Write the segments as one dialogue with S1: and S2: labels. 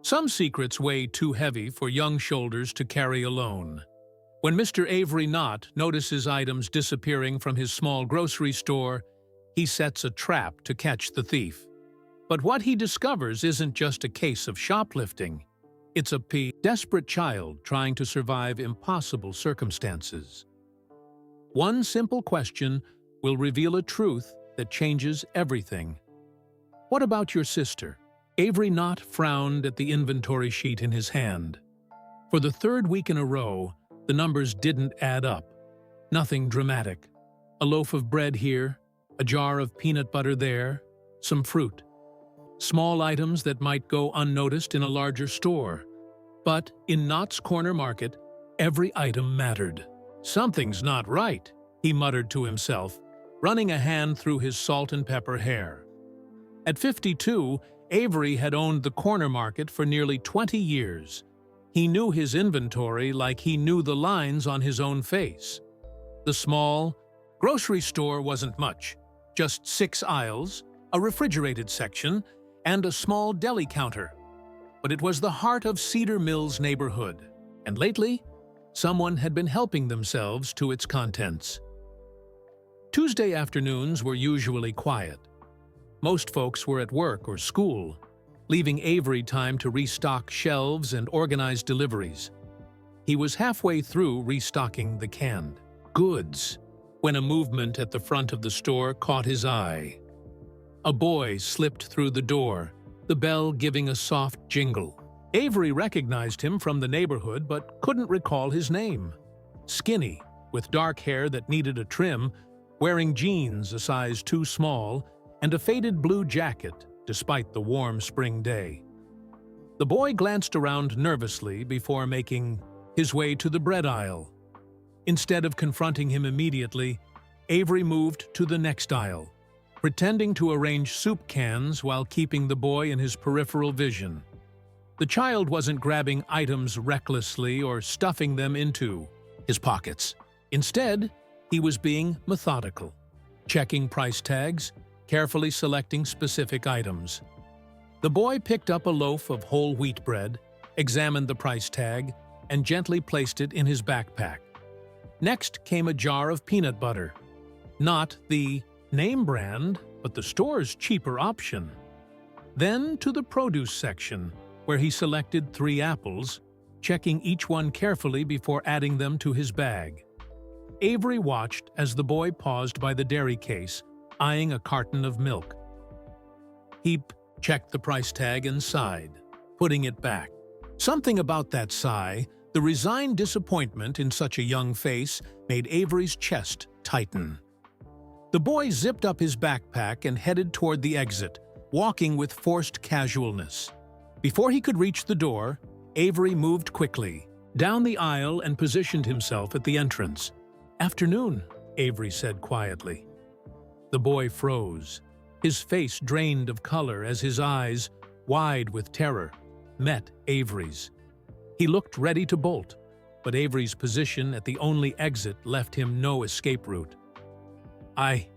S1: Some secrets weigh too heavy for young shoulders to carry alone. When Mr. Avery Knott notices items disappearing from his small grocery store, he sets a trap to catch the thief. But what he discovers isn't just a case of shoplifting. It's a desperate child trying to survive impossible circumstances. One simple question will reveal a truth that changes everything. What about your sister? Avery Knott frowned at the inventory sheet in his hand. For the third week in a row, the numbers didn't add up. Nothing dramatic. A loaf of bread here, a jar of peanut butter there, some fruit. Small items that might go unnoticed in a larger store. But in Knott's Corner Market, every item mattered. "Something's not right," he muttered to himself, running a hand through his salt and pepper hair. At 52, Avery had owned the corner market for nearly 20 years. He knew his inventory like he knew the lines on his own face. The small grocery store wasn't much, just 6 aisles, a refrigerated section, and a small deli counter. But it was the heart of Cedar Mills neighborhood, and lately, someone had been helping themselves to its contents. Tuesday afternoons were usually quiet. Most folks were at work or school, leaving Avery time to restock shelves and organize deliveries. He was halfway through restocking the canned goods when a movement at the front of the store caught his eye. A boy slipped through the door, the bell giving a soft jingle. Avery recognized him from the neighborhood but couldn't recall his name. Skinny, with dark hair that needed a trim, wearing jeans a size too small, and a faded blue jacket despite the warm spring day. The boy glanced around nervously before making his way to the bread aisle. Instead of confronting him immediately, Avery moved to the next aisle, pretending to arrange soup cans while keeping the boy in his peripheral vision. The child wasn't grabbing items recklessly or stuffing them into his pockets. Instead, he was being methodical, checking price tags, carefully selecting specific items. The boy picked up a loaf of whole wheat bread, examined the price tag, and gently placed it in his backpack. Next came a jar of peanut butter. Not the name brand, but the store's cheaper option. Then to the produce section, where he selected 3 apples, checking each one carefully before adding them to his bag. Avery watched as the boy paused by the dairy case, eyeing a carton of milk. He checked the price tag and sighed, putting it back. Something about that sigh, the resigned disappointment in such a young face, made Avery's chest tighten. The boy zipped up his backpack and headed toward the exit, walking with forced casualness. Before he could reach the door, Avery moved quickly down the aisle and positioned himself at the entrance. "Afternoon," Avery said quietly. The boy froze, his face drained of color as his eyes, wide with terror, met Avery's. He looked ready to bolt, but Avery's position at the only exit left him no escape route. I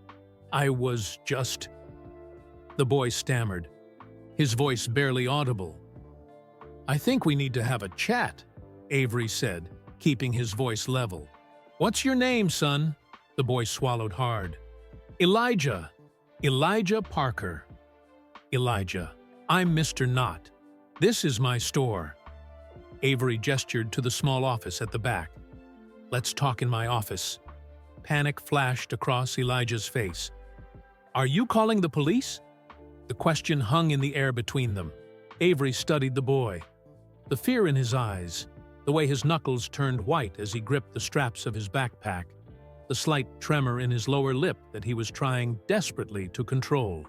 S1: was just..." The boy stammered, his voice barely audible. "I think we need to have a chat," Avery said, keeping his voice level. "What's your name, son?" The boy swallowed hard. "Elijah Parker." "Elijah, I'm Mr. Knott. This is my store." Avery gestured to the small office at the back. "Let's talk in my office." Panic flashed across Elijah's face. "Are you calling the police?" The question hung in the air between them. Avery studied the boy. The fear in his eyes, the way his knuckles turned white as he gripped the straps of his backpack, the slight tremor in his lower lip that he was trying desperately to control.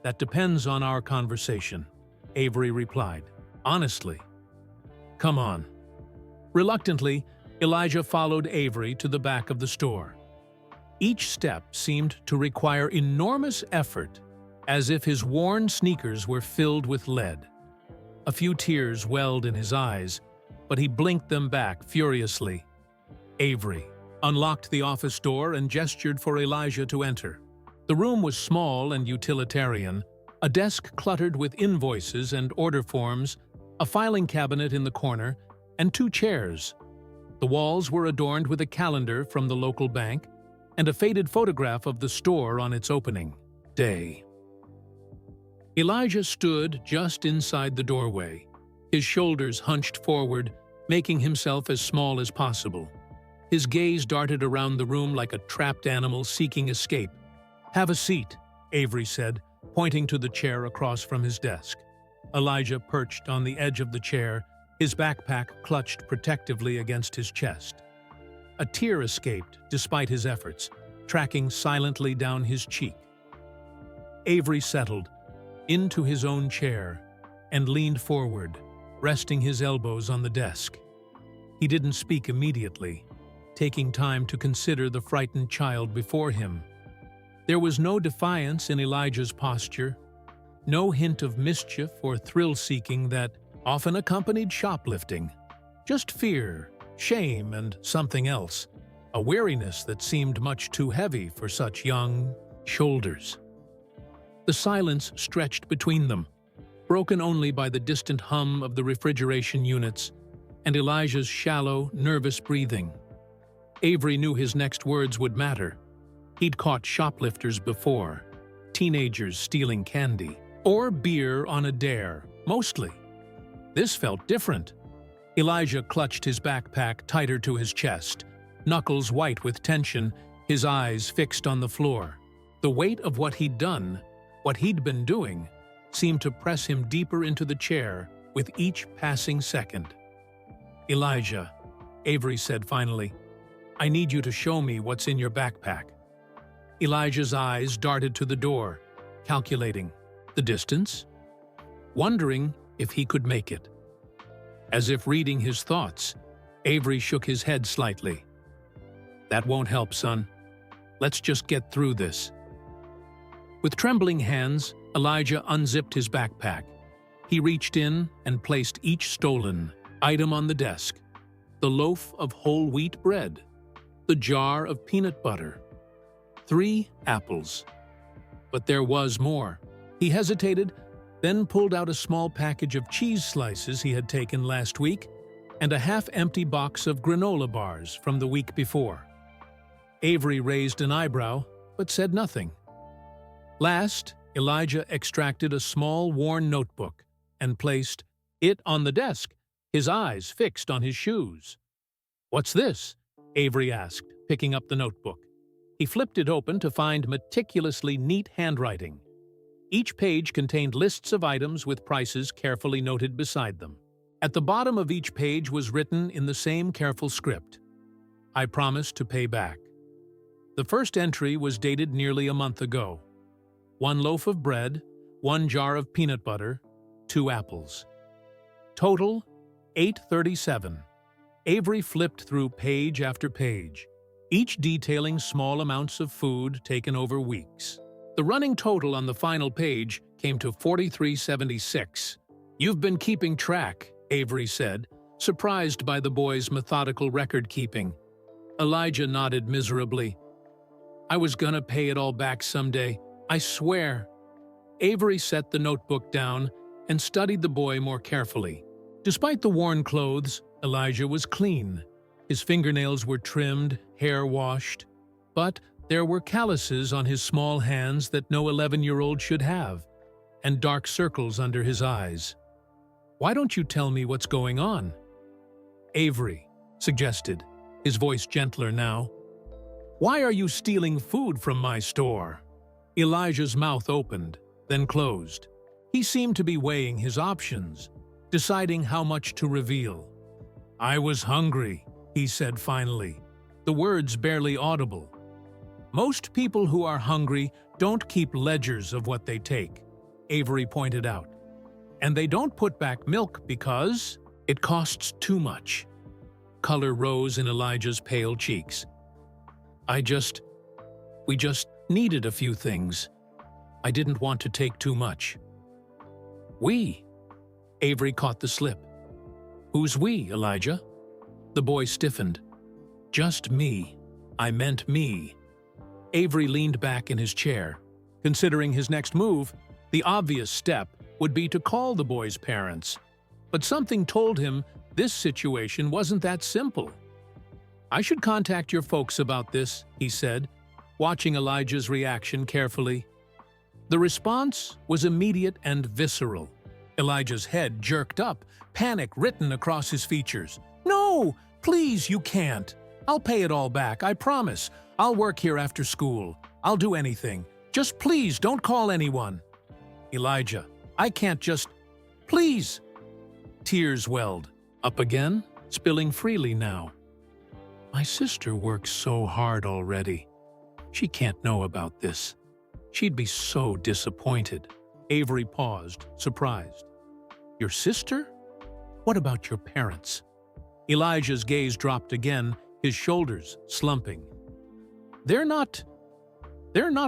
S1: "That depends on our conversation," Avery replied, honestly. "Come on." Reluctantly, Elijah followed Avery to the back of the store. Each step seemed to require enormous effort, as if his worn sneakers were filled with lead. A few tears welled in his eyes, but he blinked them back furiously. Avery unlocked the office door and gestured for Elijah to enter. The room was small and utilitarian, a desk cluttered with invoices and order forms a filing cabinet in the corner, and 2 chairs. The walls were adorned with a calendar from the local bank and a faded photograph of the store on its opening day. Elijah stood just inside the doorway, his shoulders hunched forward, making himself as small as possible. His gaze darted around the room like a trapped animal seeking escape. "Have a seat," Avery said, pointing to the chair across from his desk. Elijah perched on the edge of the chair, his backpack clutched protectively against his chest. A tear escaped despite his efforts, tracking silently down his cheek. Avery settled into his own chair and leaned forward, resting his elbows on the desk. He didn't speak immediately, taking time to consider the frightened child before him. There was no defiance in Elijah's posture, no hint of mischief or thrill-seeking that often accompanied shoplifting. Just fear, shame, and something else, a weariness that seemed much too heavy for such young shoulders. The silence stretched between them, broken only by the distant hum of the refrigeration units and Elijah's shallow, nervous breathing. Avery knew his next words would matter. He'd caught shoplifters before, teenagers stealing candy, or beer on a dare, mostly. This felt different. Elijah clutched his backpack tighter to his chest, knuckles white with tension, his eyes fixed on the floor. The weight of what he'd done, what he'd been doing, seemed to press him deeper into the chair with each passing second. "Elijah," Avery said finally, "I need you to show me what's in your backpack." Elijah's eyes darted to the door, calculating the distance, wondering if he could make it. As if reading his thoughts, Avery shook his head slightly. "That won't help, son. Let's just get through this." With trembling hands, Elijah unzipped his backpack. He reached in and placed each stolen item on the desk: the loaf of whole wheat bread, the jar of peanut butter, 3 apples. But there was more. He hesitated, then pulled out a small package of cheese slices he had taken last week and a half-empty box of granola bars from the week before. Avery raised an eyebrow, but said nothing. Last, Elijah extracted a small, worn notebook and placed it on the desk, his eyes fixed on his shoes. "What's this?" Avery asked, picking up the notebook. He flipped it open to find meticulously neat handwriting. Each page contained lists of items with prices carefully noted beside them. At the bottom of each page was written in the same careful script, "I promise to pay back." The first entry was dated nearly a month ago. 1 loaf of bread, 1 jar of peanut butter, 2 apples. Total, $8.37. Avery flipped through page after page, each detailing small amounts of food taken over weeks. The running total on the final page came to $43.76. "You've been keeping track," Avery said, surprised by the boy's methodical record-keeping. Elijah nodded miserably. "I was gonna pay it all back someday, I swear." Avery set the notebook down and studied the boy more carefully. Despite the worn clothes, Elijah was clean. His fingernails were trimmed, hair washed, but there were calluses on his small hands that no 11-year-old should have, and dark circles under his eyes. "Why don't you tell me what's going on?" Avery suggested, his voice gentler now. "Why are you stealing food from my store?" Elijah's mouth opened, then closed. He seemed to be weighing his options, deciding how much to reveal. "I was hungry," he said finally, the words barely audible. "Most people who are hungry don't keep ledgers of what they take," Avery pointed out. "And they don't put back milk because it costs too much." Color rose in Elijah's pale cheeks. We just needed a few things. I didn't want to take too much." "We?" Avery caught the slip. "Who's we, Elijah?" The boy stiffened. "Just me. I meant me." Avery leaned back in his chair. Considering his next move, the obvious step would be to call the boy's parents. But something told him this situation wasn't that simple. "I should contact your folks about this," he said, watching Elijah's reaction carefully. The response was immediate and visceral. Elijah's head jerked up, panic written across his features. "No! Please, you can't. I'll pay it all back, I promise. I'll work here after school. I'll do anything. Just please don't call anyone." "Elijah, I can't just... Please!" Tears welled up again, spilling freely now. "My sister works so hard already. She can't know about this. She'd be so disappointed." Avery paused, surprised. "Your sister? What about your parents?" Elijah's gaze dropped again, his shoulders slumping. They're not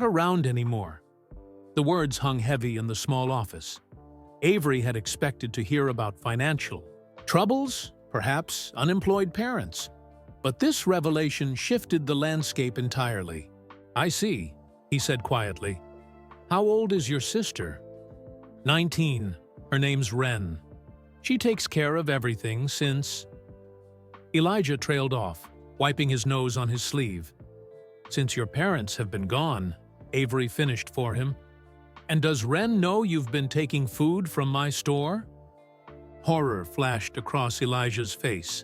S1: around anymore." The words hung heavy in the small office. Avery had expected to hear about financial troubles, perhaps unemployed parents. But this revelation shifted the landscape entirely. "I see," he said quietly. "How old is your sister?" 19. Her name's Wren. She takes care of everything since..." Elijah trailed off, wiping his nose on his sleeve. "Since your parents have been gone," Avery finished for him. "And does Wren know you've been taking food from my store?" Horror flashed across Elijah's face.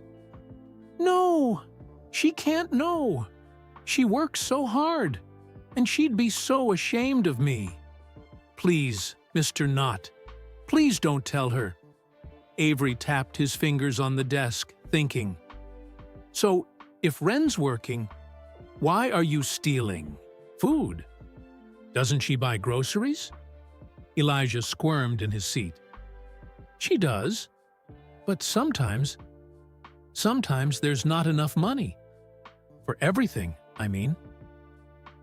S1: "No, she can't know. She works so hard, and she'd be so ashamed of me." "Please, Mr. Knott, please don't tell her." Avery tapped his fingers on the desk, thinking. "So, if Wren's working, why are you stealing food? Doesn't she buy groceries?" Elijah squirmed in his seat. "She does, but sometimes there's not enough money. For everything, I mean.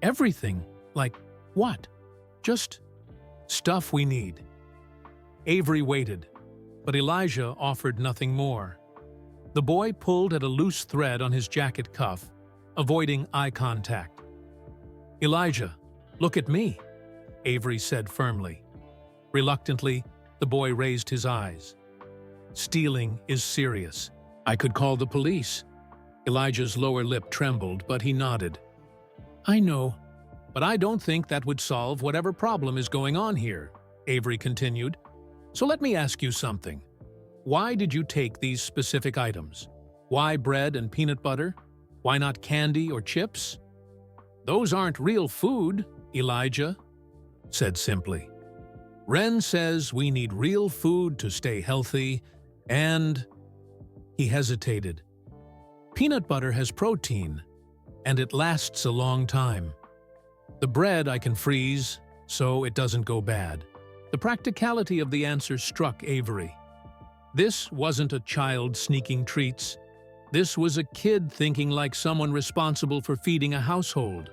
S1: Everything, like what? Just stuff we need." Avery waited, but Elijah offered nothing more. The boy pulled at a loose thread on his jacket cuff, avoiding eye contact. "Elijah, look at me," Avery said firmly. Reluctantly, the boy raised his eyes. "Stealing is serious. I could call the police." Elijah's lower lip trembled, but he nodded. "I know, but I don't think that would solve whatever problem is going on here," Avery continued. "So let me ask you something. Why did you take these specific items? Why bread and peanut butter? Why not candy or chips?" "Those aren't real food," Elijah said simply. "Wren says we need real food to stay healthy, and..." He hesitated. "Peanut butter has protein, and it lasts a long time. The bread I can freeze, so it doesn't go bad." The practicality of the answer struck Avery. This wasn't a child sneaking treats. This was a kid thinking like someone responsible for feeding a household.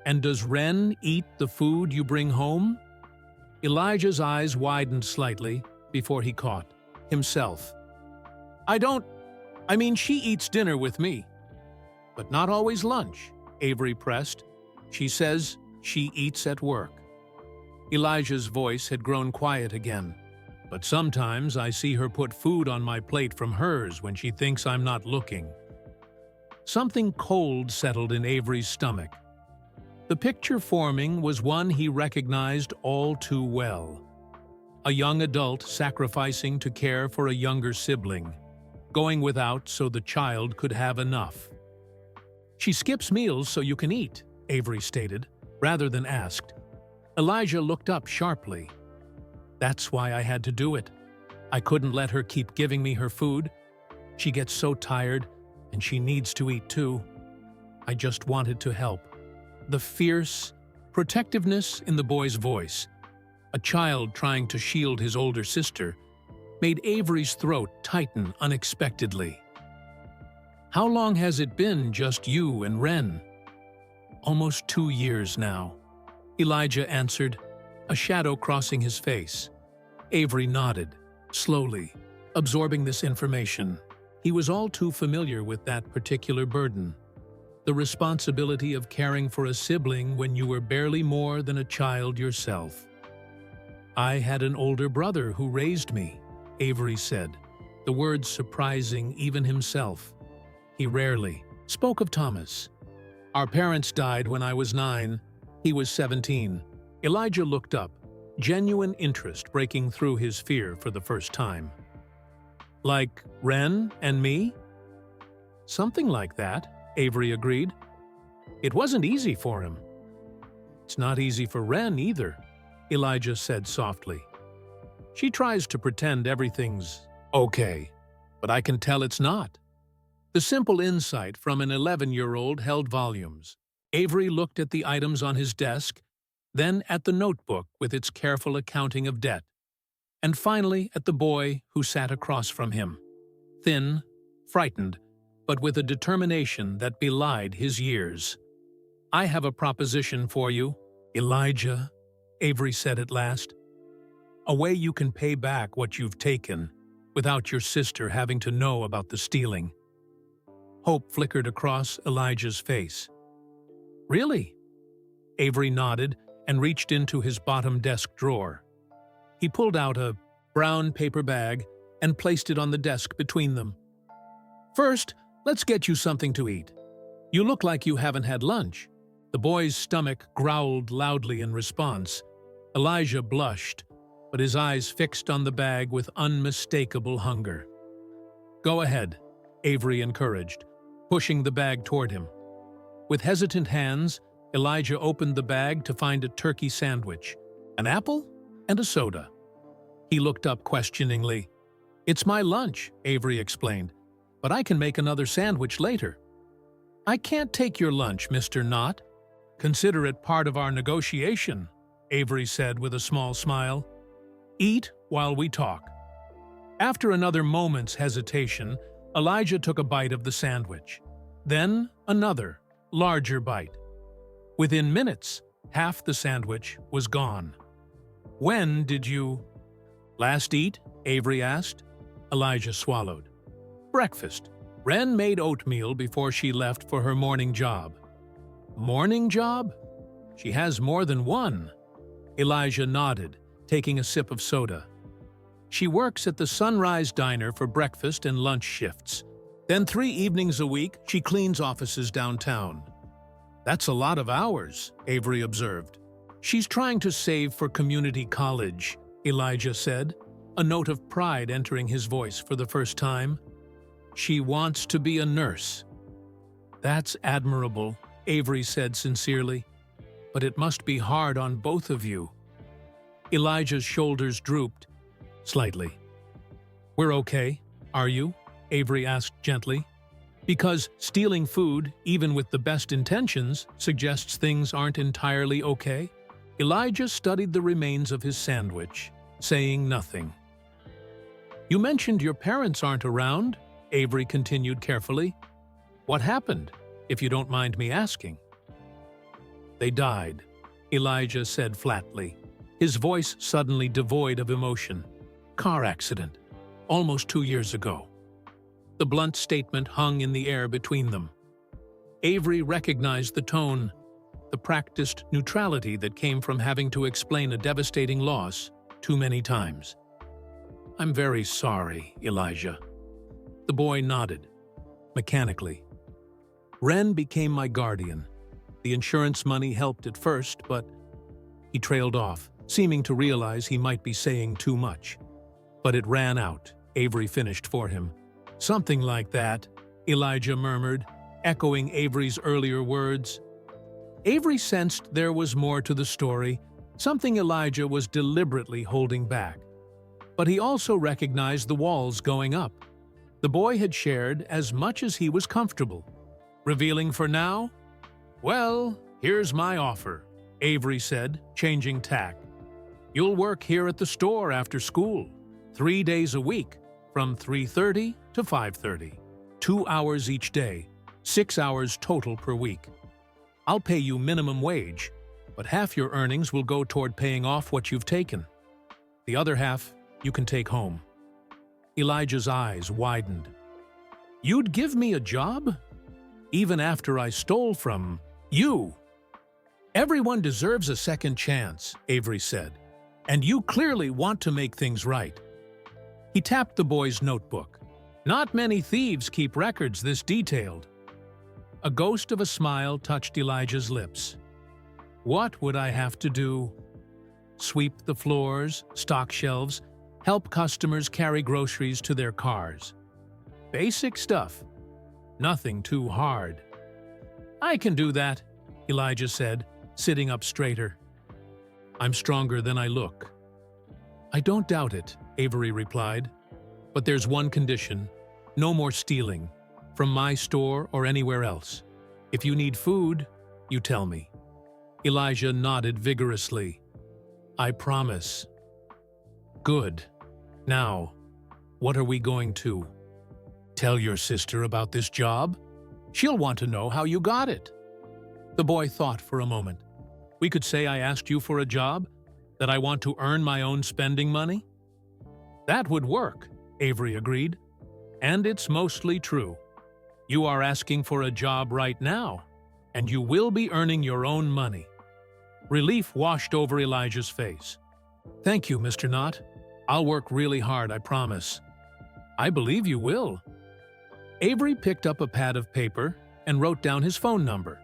S1: "And does Wren eat the food you bring home?" Elijah's eyes widened slightly before he caught himself. I mean, she eats dinner with me. But not always lunch," Avery pressed. "She says she eats at work." Elijah's voice had grown quiet again. "But sometimes I see her put food on my plate from hers when she thinks I'm not looking." Something cold settled in Avery's stomach. The picture forming was one he recognized all too well. A young adult sacrificing to care for a younger sibling, going without so the child could have enough. "She skips meals so you can eat," Avery stated, rather than asked. Elijah looked up sharply. "That's why I had to do it. I couldn't let her keep giving me her food. She gets so tired, and she needs to eat too. I just wanted to help." The fierce protectiveness in the boy's voice, a child trying to shield his older sister, made Avery's throat tighten unexpectedly. "How long has it been just you and Wren?" "Almost 2 years now," Elijah answered, a shadow crossing his face. Avery nodded, slowly, absorbing this information. He was all too familiar with that particular burden. The responsibility of caring for a sibling when you were barely more than a child yourself. "I had an older brother who raised me," Avery said, the words surprising even himself. He rarely spoke of Thomas. Our parents died when I was 9. He was 17. Elijah looked up, genuine interest breaking through his fear for the first time. Like Wren and me? Something like that, Avery agreed. It wasn't easy for him. It's not easy for Wren either, Elijah said softly. She tries to pretend everything's okay, but I can tell it's not. The simple insight from an 11-year-old held volumes. Avery looked at the items on his desk, then at the notebook with its careful accounting of debt, and finally at the boy who sat across from him. Thin, frightened, but with a determination that belied his years. "I have a proposition for you, Elijah," Avery said at last. "A way you can pay back what you've taken without your sister having to know about the stealing." Hope flickered across Elijah's face. "Really?" Avery nodded and reached into his bottom desk drawer. He pulled out a brown paper bag and placed it on the desk between them. "First, let's get you something to eat. You look like you haven't had lunch." The boy's stomach growled loudly in response. Elijah blushed, but his eyes fixed on the bag with unmistakable hunger. "Go ahead," Avery encouraged, pushing the bag toward him. With hesitant hands, Elijah opened the bag to find a turkey sandwich, an apple, and a soda. He looked up questioningly. "It's my lunch," Avery explained, "but I can make another sandwich later." "I can't take your lunch, Mr. Knott." "Consider it part of our negotiation," Avery said with a small smile. "Eat while we talk." After another moment's hesitation, Elijah took a bite of the sandwich. Then another, larger bite. Within minutes, half the sandwich was gone. "When did you last eat?" Avery asked. Elijah swallowed. "Breakfast. Wren made oatmeal before she left for her morning job." "Morning job? She has more than one." Elijah nodded, taking a sip of soda. "She works at the Sunrise Diner for breakfast and lunch shifts. Then 3 evenings a week, she cleans offices downtown." "That's a lot of hours," Avery observed. "She's trying to save for community college," Elijah said, a note of pride entering his voice for the first time. "She wants to be a nurse." "That's admirable," Avery said sincerely. "But it must be hard on both of you." Elijah's shoulders drooped slightly. "We're okay, are you?" Avery asked gently. "Because stealing food, even with the best intentions, suggests things aren't entirely okay?" Elijah studied the remains of his sandwich, saying nothing. "You mentioned your parents aren't around," Avery continued carefully. "What happened, if you don't mind me asking?" "They died," Elijah said flatly, his voice suddenly devoid of emotion. "Car accident, almost 2 years ago." The blunt statement hung in the air between them. Avery recognized the tone, the practiced neutrality that came from having to explain a devastating loss too many times. "I'm very sorry, Elijah." The boy nodded, mechanically. "Wren became my guardian. The insurance money helped at first, but..." He trailed off, seeming to realize he might be saying too much. "But it ran out," Avery finished for him. "Something like that," Elijah murmured, echoing Avery's earlier words. Avery sensed there was more to the story, something Elijah was deliberately holding back. But he also recognized the walls going up. The boy had shared as much as he was comfortable. Revealing for now? "Well, here's my offer," Avery said, changing tack. "You'll work here at the store after school, 3 days a week, from 3:30 to 5:30, 2 hours each day, 6 hours total per week. I'll pay you minimum wage, but half your earnings will go toward paying off what you've taken. The other half you can take home." Elijah's eyes widened. "You'd give me a job? Even after I stole from you?" "Everyone deserves a second chance," Avery said, "and you clearly want to make things right." He tapped the boy's notebook. Not many thieves keep records this detailed. A ghost of a smile touched Elijah's lips. What would I have to do? Sweep the floors, stock shelves, help customers carry groceries to their cars. Basic stuff. Nothing too hard. I can do that, Elijah said, sitting up straighter. I'm stronger than I look. I don't doubt it, Avery replied. But there's one condition. No more stealing, from my store or anywhere else. If you need food, you tell me. Elijah nodded vigorously. I promise. Good. Now, what are we going to? Tell your sister about this job? She'll want to know how you got it. The boy thought for a moment. We could say I asked you for a job, that I want to earn my own spending money? That would work, Avery agreed. And it's mostly true. You are asking for a job right now, and you will be earning your own money. Relief washed over Elijah's face. Thank you, Mr. Knott. I'll work really hard, I promise. I believe you will. Avery picked up a pad of paper and wrote down his phone number.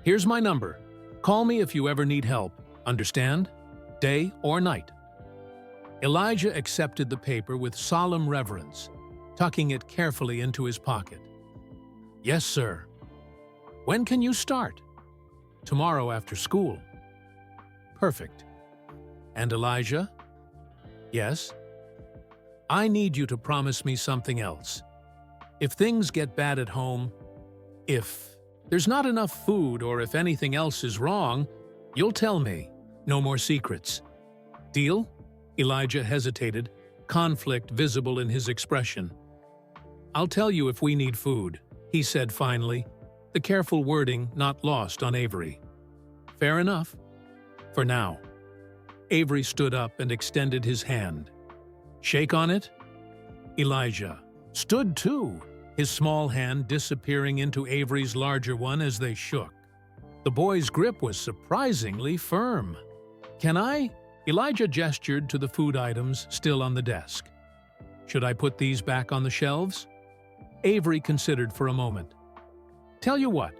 S1: Here's my number. Call me if you ever need help. Understand? Day or night. Elijah accepted the paper with solemn reverence, tucking it carefully into his pocket. Yes, sir. When can you start? Tomorrow after school. Perfect. And Elijah? Yes? I need you to promise me something else. If things get bad at home, if there's not enough food or if anything else is wrong, you'll tell me. No more secrets. Deal? Elijah hesitated, conflict visible in his expression. I'll tell you if we need food, he said finally, the careful wording not lost on Avery. Fair enough. For now. Avery stood up and extended his hand. Shake on it? Elijah stood too, his small hand disappearing into Avery's larger one as they shook. The boy's grip was surprisingly firm. Can I? Elijah gestured to the food items still on the desk. Should I put these back on the shelves? Avery considered for a moment. Tell you what,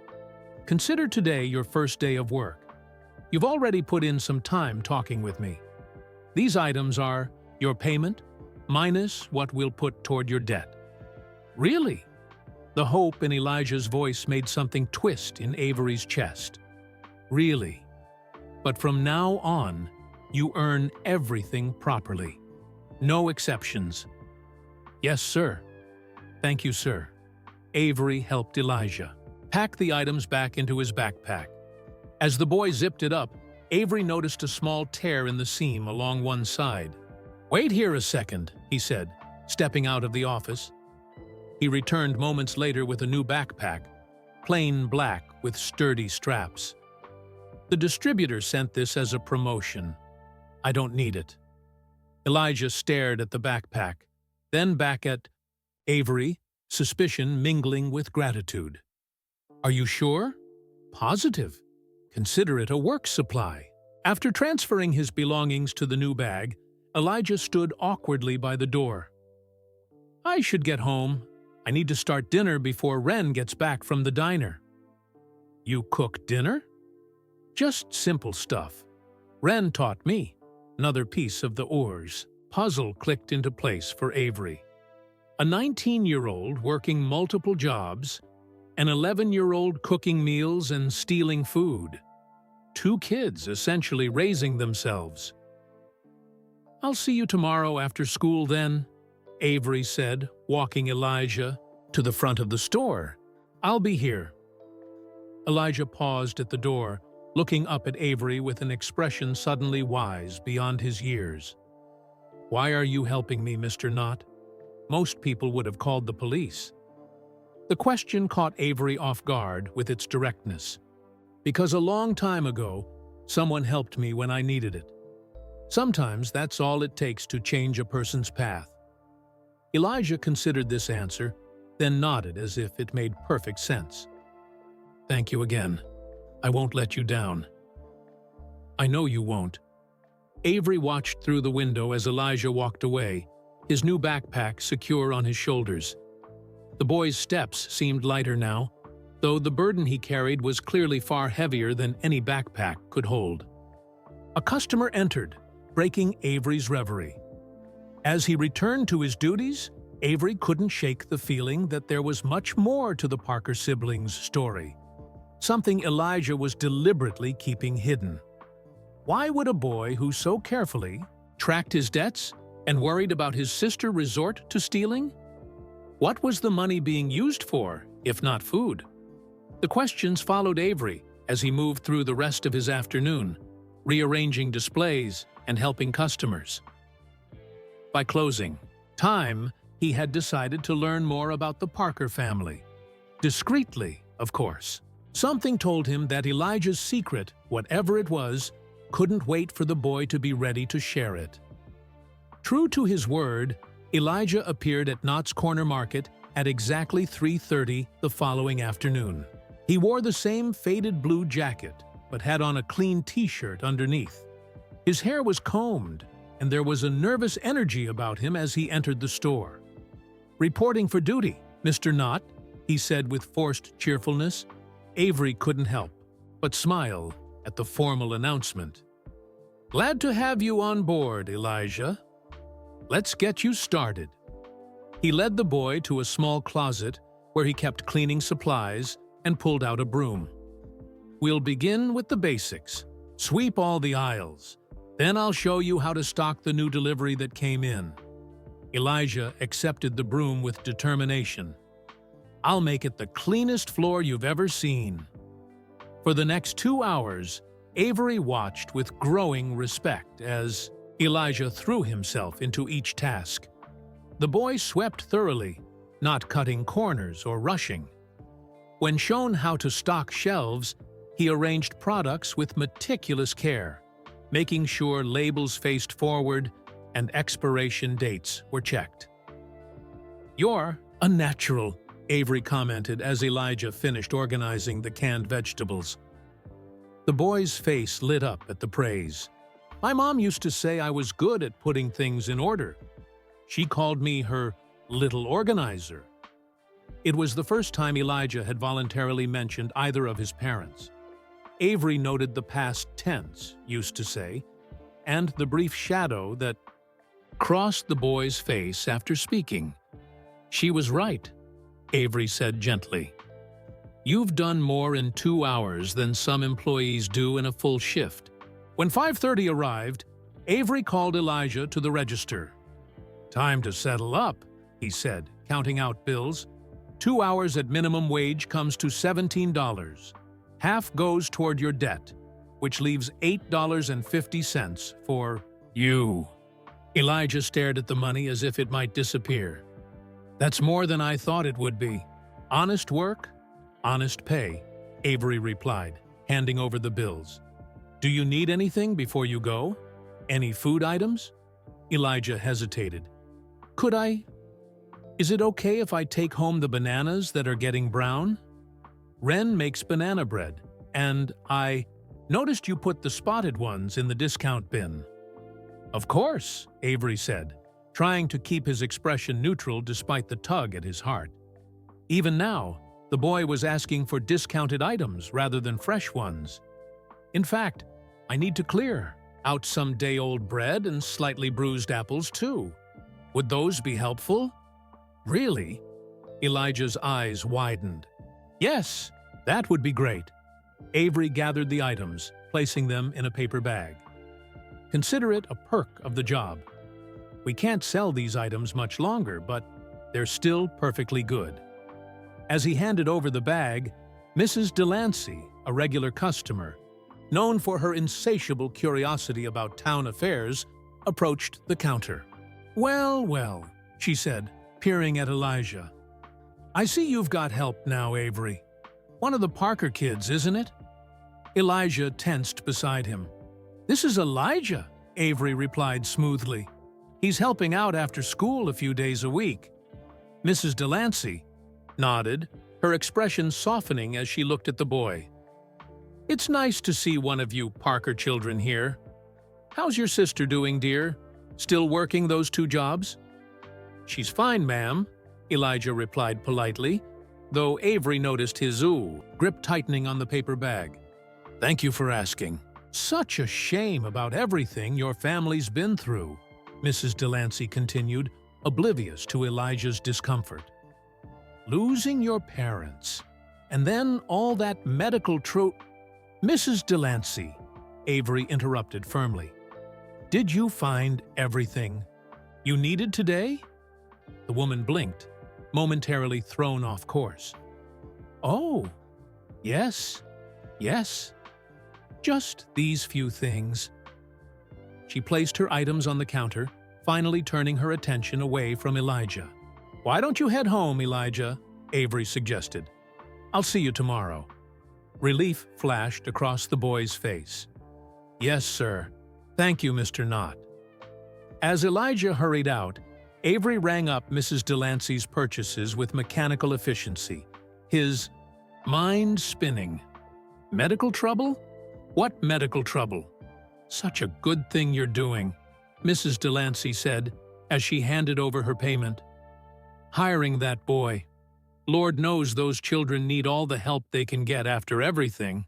S1: consider today your first day of work. You've already put in some time talking with me. These items are your payment minus what we'll put toward your debt. Really? The hope in Elijah's voice made something twist in Avery's chest. Really? But from now on, you earn everything properly. No exceptions. Yes, sir. Thank you, sir. Avery helped Elijah pack the items back into his backpack. As the boy zipped it up, Avery noticed a small tear in the seam along one side. Wait here a second, he said, stepping out of the office. He returned moments later with a new backpack, plain black with sturdy straps. The distributor sent this as a promotion. I don't need it. Elijah stared at the backpack, then back at Avery, suspicion mingling with gratitude. Are you sure? Positive. Consider it a work supply. After transferring his belongings to the new bag, Elijah stood awkwardly by the door. I should get home. I need to start dinner before Wren gets back from the diner. You cook dinner? Just simple stuff. Wren taught me. Another piece of the oars. Puzzle clicked into place for Avery. A 19-year-old working multiple jobs, an 11-year-old cooking meals and stealing food. 2 kids essentially raising themselves. I'll see you tomorrow after school then, Avery said, walking Elijah to the front of the store. I'll be here. Elijah paused at the door, looking up at Avery with an expression suddenly wise beyond his years. Why are you helping me, Mr. Knott? Most people would have called the police. The question caught Avery off guard with its directness. Because a long time ago, someone helped me when I needed it. Sometimes that's all it takes to change a person's path. Elijah considered this answer, then nodded as if it made perfect sense. Thank you again. I won't let you down. I know you won't. Avery watched through the window as Elijah walked away, his new backpack secure on his shoulders. The boy's steps seemed lighter now, though the burden he carried was clearly far heavier than any backpack could hold. A customer entered, breaking Avery's reverie. As he returned to his duties, Avery couldn't shake the feeling that there was much more to the Parker siblings' story, something Elijah was deliberately keeping hidden. Why would a boy who so carefully tracked his debts and worried about his sister resort to stealing? What was the money being used for, if not food? The questions followed Avery as he moved through the rest of his afternoon, rearranging displays and helping customers. By closing time, he had decided to learn more about the Parker family. Discreetly, of course. Something told him that Elijah's secret, whatever it was, couldn't wait for the boy to be ready to share it. True to his word, Elijah appeared at Knott's Corner Market at exactly 3:30 the following afternoon. He wore the same faded blue jacket, but had on a clean t-shirt underneath. His hair was combed, and there was a nervous energy about him as he entered the store. "Reporting for duty, Mr. Knott," he said with forced cheerfulness. Avery couldn't help but smile at the formal announcement. "Glad to have you on board, Elijah. Let's get you started." He led the boy to a small closet where he kept cleaning supplies and pulled out a broom. "We'll begin with the basics. Sweep all the aisles. Then I'll show you how to stock the new delivery that came in." Elijah accepted the broom with determination. "I'll make it the cleanest floor you've ever seen." For the next 2 hours, Avery watched with growing respect as Elijah threw himself into each task. The boy swept thoroughly, not cutting corners or rushing. When shown how to stock shelves, he arranged products with meticulous care, making sure labels faced forward and expiration dates were checked. "You're a natural," Avery commented as Elijah finished organizing the canned vegetables. The boy's face lit up at the praise. "My mom used to say I was good at putting things in order. She called me her little organizer." It was the first time Elijah had voluntarily mentioned either of his parents. Avery noted the past tense, used to say, and the brief shadow that crossed the boy's face after speaking. "She was right," Avery said gently. "You've done more in 2 hours than some employees do in a full shift." When 5:30 arrived, Avery called Elijah to the register. "Time to settle up," he said, counting out bills. 2 hours at minimum wage comes to $17. Half goes toward your debt, which leaves $8.50 for you." Elijah stared at the money as if it might disappear. "That's more than I thought it would be. Honest work, honest pay," Avery replied, handing over the bills. "Do you need anything before you go? Any food items?" Elijah hesitated. "Could I? Is it okay if I take home the bananas that are getting brown? Ren makes banana bread, and I noticed you put the spotted ones in the discount bin." "Of course," Avery said, trying to keep his expression neutral despite the tug at his heart. Even now, the boy was asking for discounted items rather than fresh ones. "In fact, I need to clear out some day-old bread and slightly bruised apples, too. Would those be helpful?" "Really?" Elijah's eyes widened. "Yes, that would be great." Avery gathered the items, placing them in a paper bag. "Consider it a perk of the job. We can't sell these items much longer, but they're still perfectly good." As he handed over the bag, Mrs. Delancey, a regular customer, known for her insatiable curiosity about town affairs, approached the counter. "Well, well," she said, peering at Elijah. "I see you've got help now, Avery. One of the Parker kids, isn't it?" Elijah tensed beside him. "This is Elijah," Avery replied smoothly. "He's helping out after school a few days a week." Mrs. Delancey nodded, her expression softening as she looked at the boy. "It's nice to see one of you Parker children here. How's your sister doing, dear? Still working those 2 jobs?" "She's fine, ma'am," Elijah replied politely, though Avery noticed his grip tightening on the paper bag. "Thank you for asking. Such a shame about everything your family's been through," Mrs. Delancey continued, oblivious to Elijah's discomfort. "Losing your parents, and then all that medical Mrs. Delancey," Avery interrupted firmly. "Did you find everything you needed today?" The woman blinked, momentarily thrown off course. "Oh, yes, yes. Just these few things." She placed her items on the counter, finally turning her attention away from Elijah. "Why don't you head home, Elijah?" Avery suggested. "I'll see you tomorrow." Relief flashed across the boy's face. "Yes, sir. Thank you, Mr. Knott." As Elijah hurried out, Avery rang up Mrs. Delancey's purchases with mechanical efficiency, his mind spinning. "Medical trouble? What medical trouble?" "Such a good thing you're doing," Mrs. Delancey said as she handed over her payment. "Hiring that boy. Lord knows those children need all the help they can get after everything."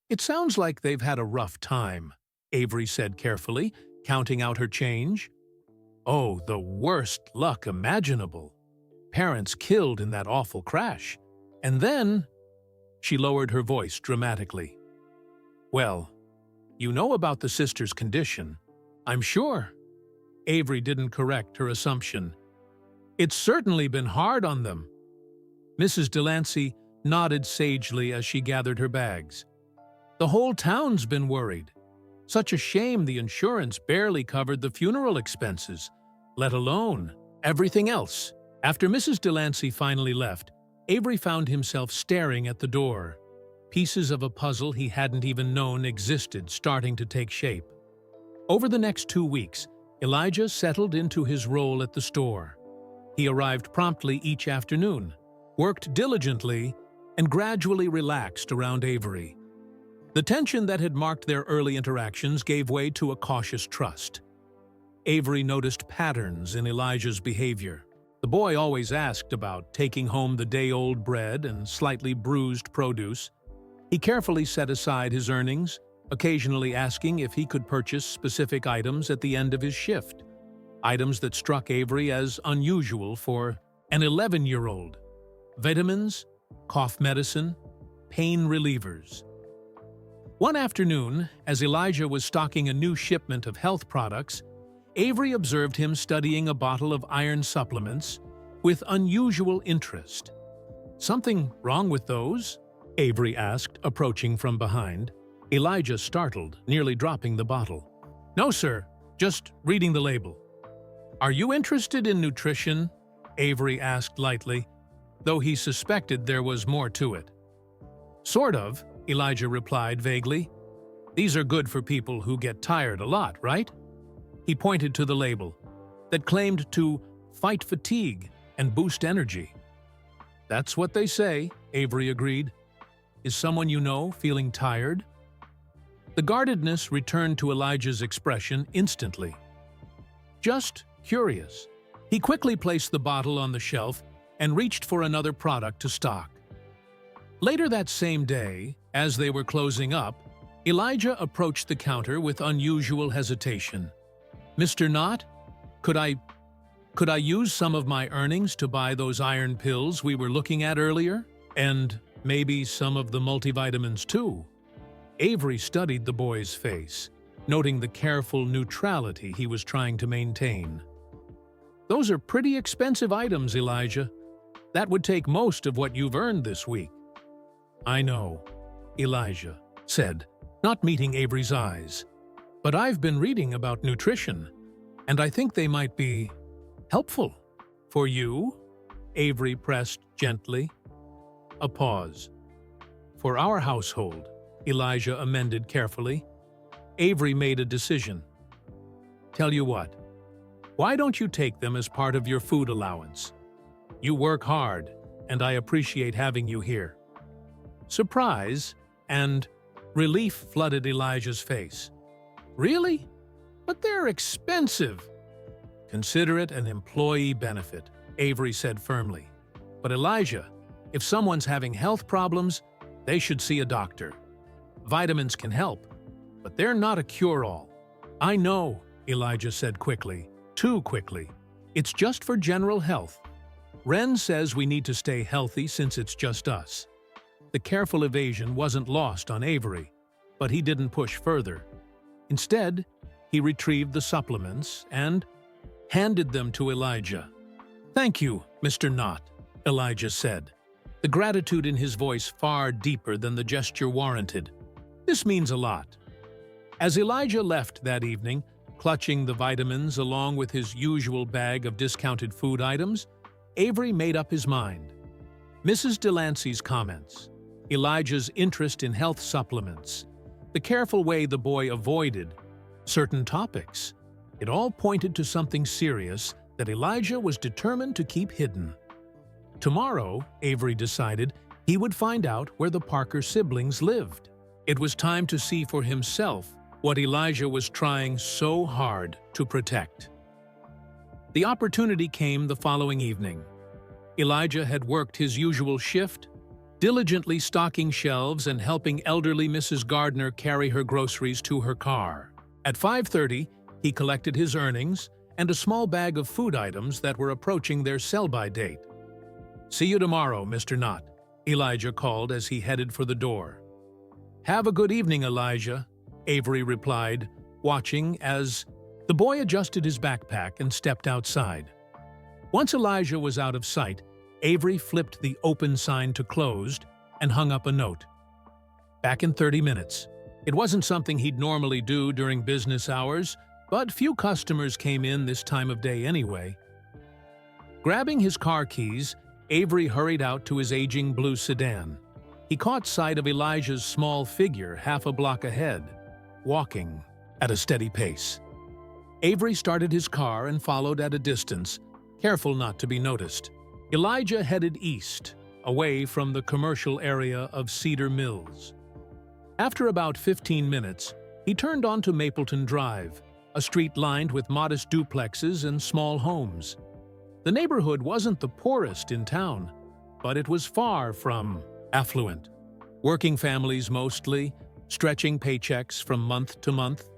S1: "It sounds like they've had a rough time," Avery said carefully, counting out her change. "Oh, the worst luck imaginable. Parents killed in that awful crash. And then—" She lowered her voice dramatically. "Well, you know about the sister's condition, I'm sure." Avery didn't correct her assumption. "It's certainly been hard on them." Mrs. Delancey nodded sagely as she gathered her bags. "The whole town's been worried. Such a shame the insurance barely covered the funeral expenses, let alone everything else." After Mrs. Delancey finally left, Avery found himself staring at the door, pieces of a puzzle he hadn't even known existed starting to take shape. Over the next 2 weeks, Elijah settled into his role at the store. He arrived promptly each afternoon, worked diligently, and gradually relaxed around Avery. The tension that had marked their early interactions gave way to a cautious trust. Avery noticed patterns in Elijah's behavior. The boy always asked about taking home the day-old bread and slightly bruised produce. He carefully set aside his earnings, occasionally asking if he could purchase specific items at the end of his shift, items that struck Avery as unusual for an 11-year-old. Vitamins, cough medicine, pain relievers. One afternoon, as Elijah was stocking a new shipment of health products, Avery observed him studying a bottle of iron supplements with unusual interest. "Something wrong with those?" Avery asked, approaching from behind. Elijah startled, nearly dropping the bottle. "No, sir. Just reading the label." "Are you interested in nutrition?" Avery asked lightly, though he suspected there was more to it. "Sort of," Elijah replied vaguely. "These are good for people who get tired a lot, right?" He pointed to the label that claimed to fight fatigue and boost energy. "That's what they say," Avery agreed. "Is someone you know feeling tired?" The guardedness returned to Elijah's expression instantly. "Just curious." He quickly placed the bottle on the shelf and reached for another product to stock. Later that same day, as they were closing up, Elijah approached the counter with unusual hesitation. "Mr. Knott, could I use some of my earnings to buy those iron pills we were looking at earlier? And maybe some of the multivitamins too?" Avery studied the boy's face, noting the careful neutrality he was trying to maintain. "Those are pretty expensive items, Elijah. That would take most of what you've earned this week." "I know," Elijah said, not meeting Avery's eyes. "But I've been reading about nutrition, and I think they might be helpful." "For you?" Avery pressed gently. A pause. "For our household," Elijah amended carefully. Avery made a decision. "Tell you what, why don't you take them as part of your food allowance? You work hard, and I appreciate having you here." Surprise and relief flooded Elijah's face. "Really? But they're expensive." Consider it an employee benefit, Avery said firmly. But Elijah, if someone's having health problems, they should see a doctor. Vitamins can help, but they're not a cure-all. I know, Elijah said quickly, too quickly. It's just for general health. Wren says we need to stay healthy since it's just us. The careful evasion wasn't lost on Avery, but he didn't push further. Instead, he retrieved the supplements and handed them to Elijah. "Thank you, Mr. Knott," Elijah said, the gratitude in his voice far deeper than the gesture warranted. "This means a lot." As Elijah left that evening, clutching the vitamins along with his usual bag of discounted food items, Avery made up his mind. Mrs. Delancey's comments, Elijah's interest in health supplements, the careful way the boy avoided certain topics, it all pointed to something serious that Elijah was determined to keep hidden. Tomorrow, Avery decided, he would find out where the Parker siblings lived. It was time to see for himself what Elijah was trying so hard to protect. The opportunity came the following evening. Elijah had worked his usual shift, diligently stocking shelves and helping elderly Mrs. Gardner carry her groceries to her car. At 5:30, he collected his earnings and a small bag of food items that were approaching their sell-by date. "See you tomorrow, Mr. Knott," Elijah called as he headed for the door. "Have a good evening, Elijah," Avery replied, watching as the boy adjusted his backpack and stepped outside. Once Elijah was out of sight, Avery flipped the open sign to closed and hung up a note. Back in 30 minutes. It wasn't something he'd normally do during business hours, but few customers came in this time of day anyway. Grabbing his car keys, Avery hurried out to his aging blue sedan. He caught sight of Elijah's small figure half a block ahead, walking at a steady pace. Avery started his car and followed at a distance, careful not to be noticed. Elijah headed east, away from the commercial area of Cedar Mills. After about 15 minutes, he turned onto Mapleton Drive, a street lined with modest duplexes and small homes. The neighborhood wasn't the poorest in town, but it was far from affluent. Working families mostly, stretching paychecks from month to month.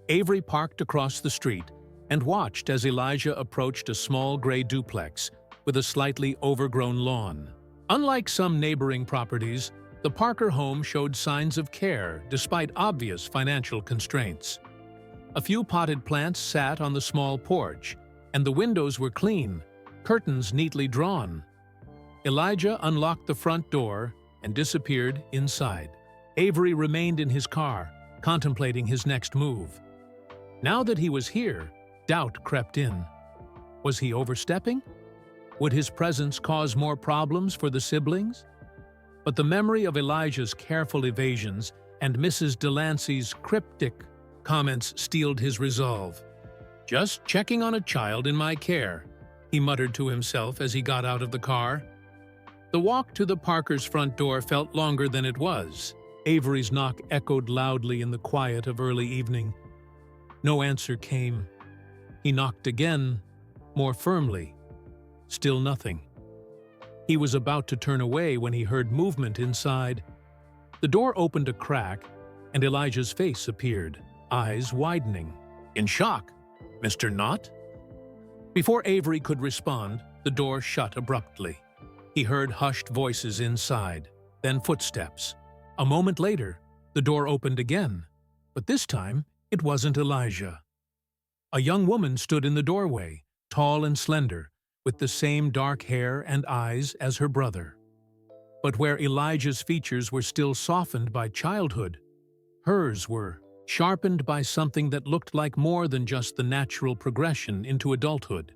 S1: Avery parked across the street and watched as Elijah approached a small gray duplex with a slightly overgrown lawn. Unlike some neighboring properties, the Parker home showed signs of care despite obvious financial constraints. A few potted plants sat on the small porch, and the windows were clean, curtains neatly drawn. Elijah unlocked the front door and disappeared inside. Avery remained in his car, contemplating his next move. Now that he was here, doubt crept in. Was he overstepping? Would his presence cause more problems for the siblings? But the memory of Elijah's careful evasions and Mrs. Delancey's cryptic comments steeled his resolve. "Just checking on a child in my care," he muttered to himself as he got out of the car. The walk to the Parkers' front door felt longer than it was. Avery's knock echoed loudly in the quiet of early evening. No answer came. He knocked again, more firmly. Still nothing. He was about to turn away when he heard movement inside. The door opened a crack, and Elijah's face appeared, eyes widening. "In shock, Mr. Knott?" Before Avery could respond, the door shut abruptly. He heard hushed voices inside, then footsteps. A moment later, the door opened again, but this time it wasn't Elijah. A young woman stood in the doorway, tall and slender, with the same dark hair and eyes as her brother. But where Elijah's features were still softened by childhood, hers were sharpened by something that looked like more than just the natural progression into adulthood.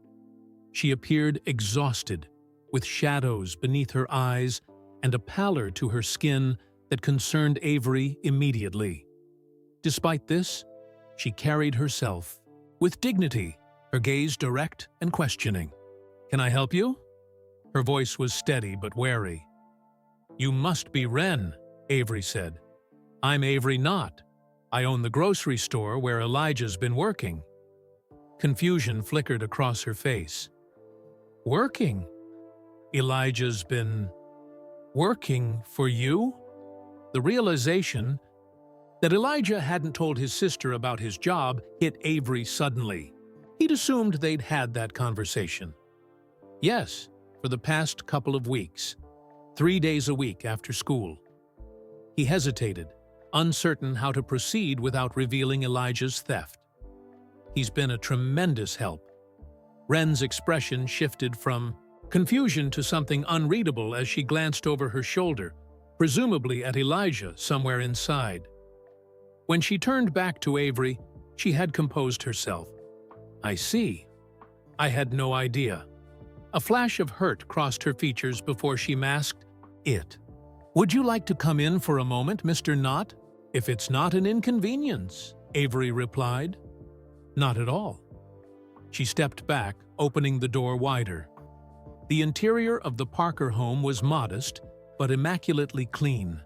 S1: She appeared exhausted, with shadows beneath her eyes and a pallor to her skin that concerned Avery immediately. Despite this, she carried herself with dignity, her gaze direct and questioning. "Can I help you?" Her voice was steady but wary. "You must be Wren," Avery said. "I'm Avery Knott. I own the grocery store where Elijah's been working." Confusion flickered across her face. Working? Elijah's been working for you? The realization that Elijah hadn't told his sister about his job hit Avery suddenly. He'd assumed they'd had that conversation. Yes, for the past couple of weeks, 3 days a week after school. He hesitated, uncertain how to proceed without revealing Elijah's theft. He's been a tremendous help. Wren's expression shifted from confusion to something unreadable as she glanced over her shoulder, presumably at Elijah somewhere inside. When she turned back to Avery, she had composed herself. I see. I had no idea. A flash of hurt crossed her features before she masked it. Would you like to come in for a moment, Mr. Knott? If it's not an inconvenience, Avery replied. Not at all. She stepped back, opening the door wider. The interior of the Parker home was modest, but immaculately clean.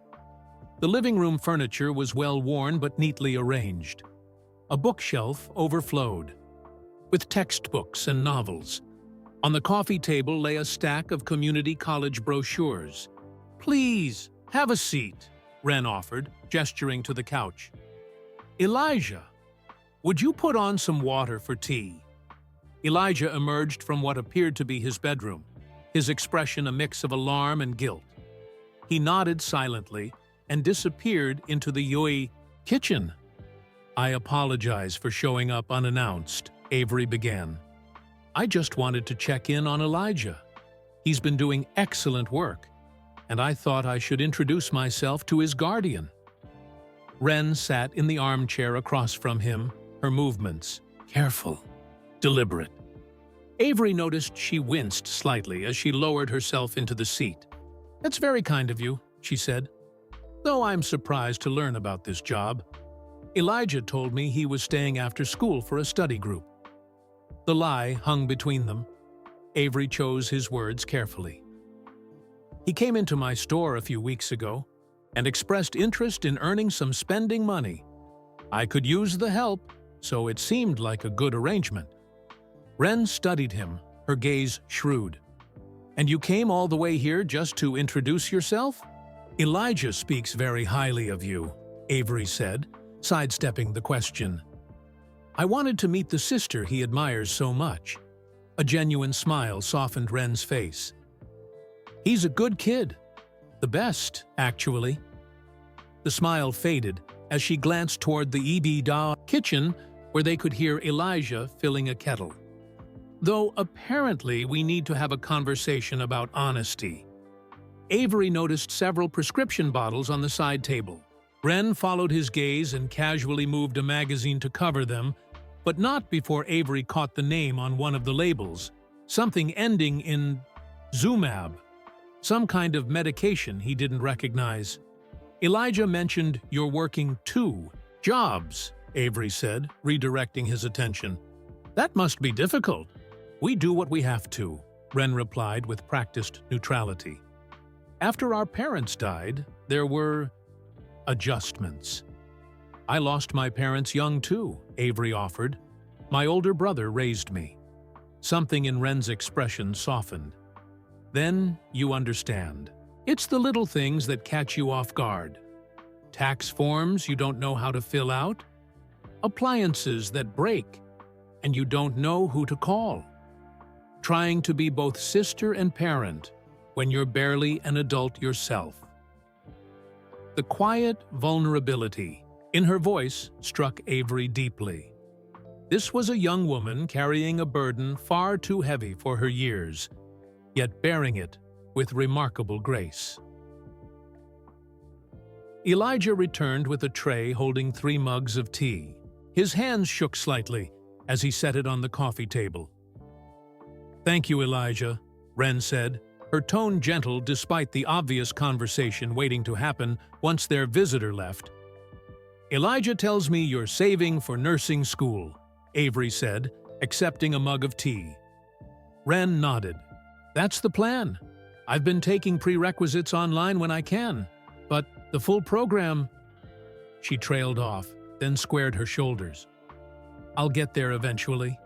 S1: The living room furniture was well worn but neatly arranged. A bookshelf overflowed, with textbooks and novels. On the coffee table lay a stack of community college brochures. Please, have a seat, Wren offered, gesturing to the couch. Elijah, would you put on some water for tea? Elijah emerged from what appeared to be his bedroom, his expression a mix of alarm and guilt. He nodded silently and disappeared into the kitchen. I apologize for showing up unannounced, Avery began. I just wanted to check in on Elijah. He's been doing excellent work, and I thought I should introduce myself to his guardian. Wren sat in the armchair across from him, her movements careful, deliberate. Avery noticed she winced slightly as she lowered herself into the seat. That's very kind of you, she said, though I'm surprised to learn about this job. Elijah told me he was staying after school for a study group. The lie hung between them. Avery chose his words carefully. He came into my store a few weeks ago and expressed interest in earning some spending money. I could use the help, so it seemed like a good arrangement. Wren studied him, her gaze shrewd. And you came all the way here just to introduce yourself? Elijah speaks very highly of you, Avery said, sidestepping the question. I wanted to meet the sister he admires so much. A genuine smile softened Wren's face. He's a good kid. The best, actually. The smile faded as she glanced toward the kitchen where they could hear Elijah filling a kettle. Though apparently we need to have a conversation about honesty. Avery noticed several prescription bottles on the side table. Wren followed his gaze and casually moved a magazine to cover them, but not before Avery caught the name on one of the labels, something ending in Zumab, some kind of medication he didn't recognize. Elijah mentioned you're working 2 jobs, Avery said, redirecting his attention. That must be difficult. We do what we have to, Wren replied with practiced neutrality. After our parents died, there were adjustments. I lost my parents young too, Avery offered. My older brother raised me. Something in Wren's expression softened. Then you understand. It's the little things that catch you off guard. Tax forms you don't know how to fill out. Appliances that break, and you don't know who to call. Trying to be both sister and parent when you're barely an adult yourself. The quiet vulnerability in her voice struck Avery deeply. This was a young woman carrying a burden far too heavy for her years, yet bearing it with remarkable grace. Elijah returned with a tray holding 3 mugs of tea. His hands shook slightly as he set it on the coffee table. Thank you, Elijah, Wren said, her tone gentle despite the obvious conversation waiting to happen once their visitor left. Elijah tells me you're saving for nursing school, Avery said, accepting a mug of tea. Wren nodded. That's the plan. I've been taking prerequisites online when I can, but the full program... She trailed off, then squared her shoulders. I'll get there eventually.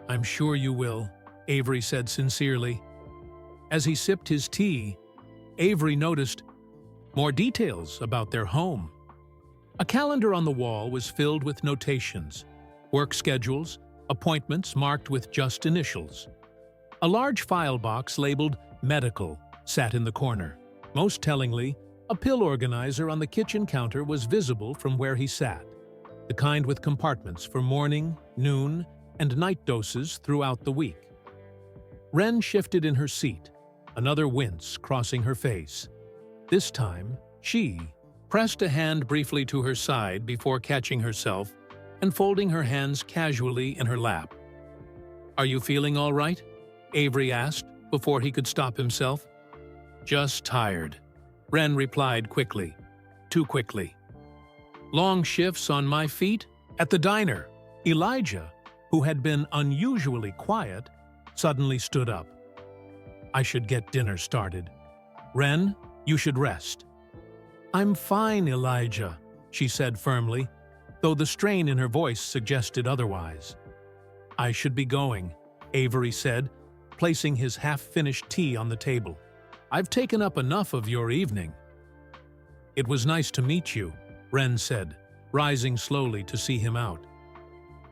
S1: I'm sure you will, Avery said sincerely. As he sipped his tea, Avery noticed more details about their home. A calendar on the wall was filled with notations, work schedules, appointments marked with just initials. A large file box labeled Medical sat in the corner. Most tellingly, a pill organizer on the kitchen counter was visible from where he sat, the kind with compartments for morning, noon, and night doses throughout the week. Wren shifted in her seat, another wince crossing her face. This time, she pressed a hand briefly to her side before catching herself and folding her hands casually in her lap. "Are you feeling all right?" Avery asked before he could stop himself. "Just tired," Wren replied quickly. Too quickly. "Long shifts on my feet?" At the diner, Elijah, who had been unusually quiet, suddenly stood up. "I should get dinner started. Wren, you should rest." "I'm fine, Elijah," she said firmly, though the strain in her voice suggested otherwise. "I should be going," Avery said, placing his half-finished tea on the table. "I've taken up enough of your evening." "It was nice to meet you," Wren said, rising slowly to see him out.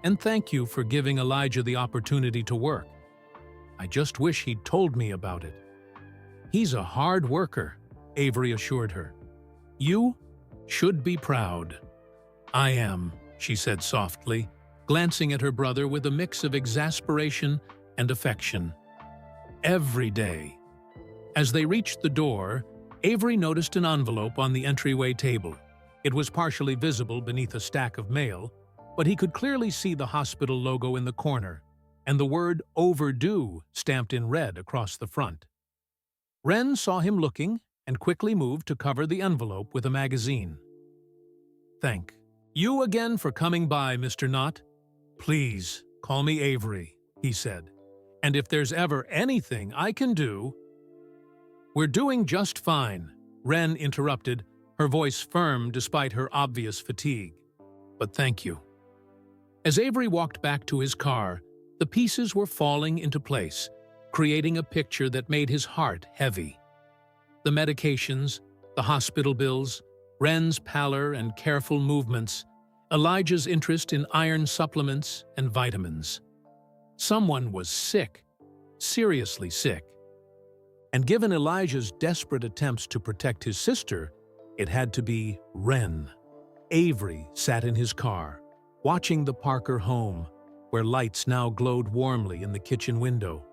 S1: "And thank you for giving Elijah the opportunity to work. I just wish he'd told me about it." "He's a hard worker," Avery assured her. "You should be proud." "I am," she said softly, glancing at her brother with a mix of exasperation and affection. "Every day." As they reached the door, Avery noticed an envelope on the entryway table. It was partially visible beneath a stack of mail, but he could clearly see the hospital logo in the corner and the word "overdue" stamped in red across the front. Wren saw him looking and quickly moved to cover the envelope with a magazine. "Thank you again for coming by, Mr. Knott. Please call me Avery," he said. "And if there's ever anything I can do—" "We're doing just fine," Wren interrupted, her voice firm despite her obvious fatigue. "But thank you." As Avery walked back to his car, the pieces were falling into place, creating a picture that made his heart heavy. The medications, the hospital bills, Wren's pallor and careful movements, Elijah's interest in iron supplements and vitamins. Someone was sick, seriously sick. And given Elijah's desperate attempts to protect his sister, it had to be Wren. Avery sat in his car, watching the Parker home, where lights now glowed warmly in the kitchen window.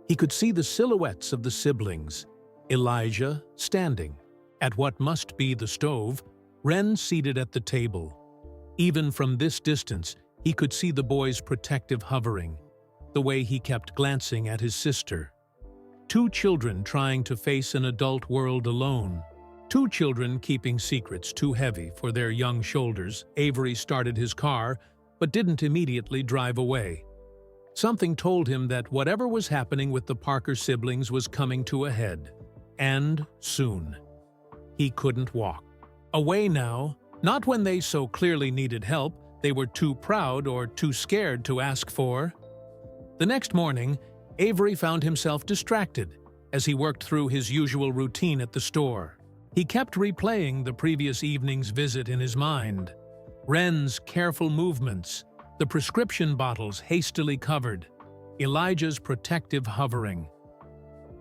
S1: He could see the silhouettes of the siblings, Elijah standing at what must be the stove, Wren seated at the table. Even from this distance, he could see the boy's protective hovering, the way he kept glancing at his sister. Two children trying to face an adult world alone. Two children keeping secrets too heavy for their young shoulders. Avery started his car, but didn't immediately drive away. Something told him that whatever was happening with the Parker siblings was coming to a head. And soon. He couldn't walk. Away now, not when they so clearly needed help, they were too proud or too scared to ask for. The next morning, Avery found himself distracted as he worked through his usual routine at the store. He kept replaying the previous evening's visit in his mind. Wren's careful movements, the prescription bottles hastily covered, Elijah's protective hovering.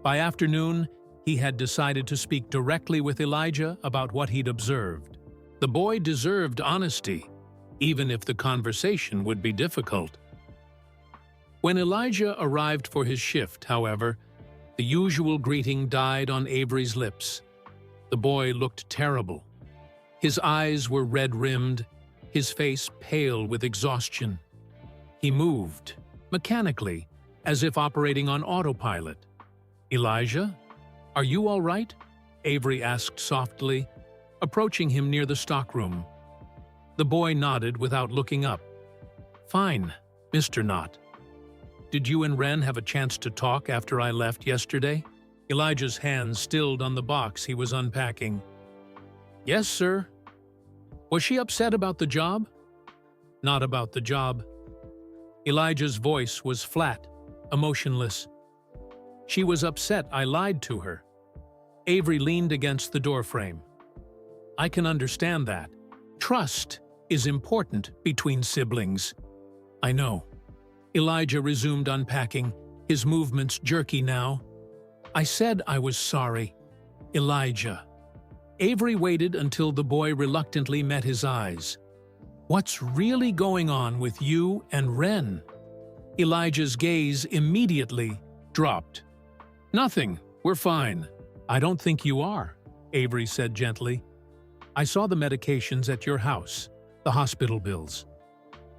S1: By afternoon, he had decided to speak directly with Elijah about what he'd observed. The boy deserved honesty, even if the conversation would be difficult. When Elijah arrived for his shift, however, the usual greeting died on Avery's lips. The boy looked terrible. His eyes were red-rimmed, his face pale with exhaustion. He moved, mechanically, as if operating on autopilot. "Elijah? Are you all right?" Avery asked softly, approaching him near the stockroom. The boy nodded without looking up. "Fine, Mr. Knott. Did you and Wren have a chance to talk after I left yesterday?" Elijah's hands stilled on the box he was unpacking. "Yes, sir." "Was she upset about the job?" "Not about the job." Elijah's voice was flat, emotionless. She was upset I lied to her. Avery leaned against the doorframe. I can understand that. Trust is important between siblings. I know. Elijah resumed unpacking, his movements jerky now. I said I was sorry. Elijah. Avery waited until the boy reluctantly met his eyes. What's really going on with you and Ren? Elijah's gaze immediately dropped. Nothing. We're fine. I don't think you are, Avery said gently. I saw the medications at your house, the hospital bills.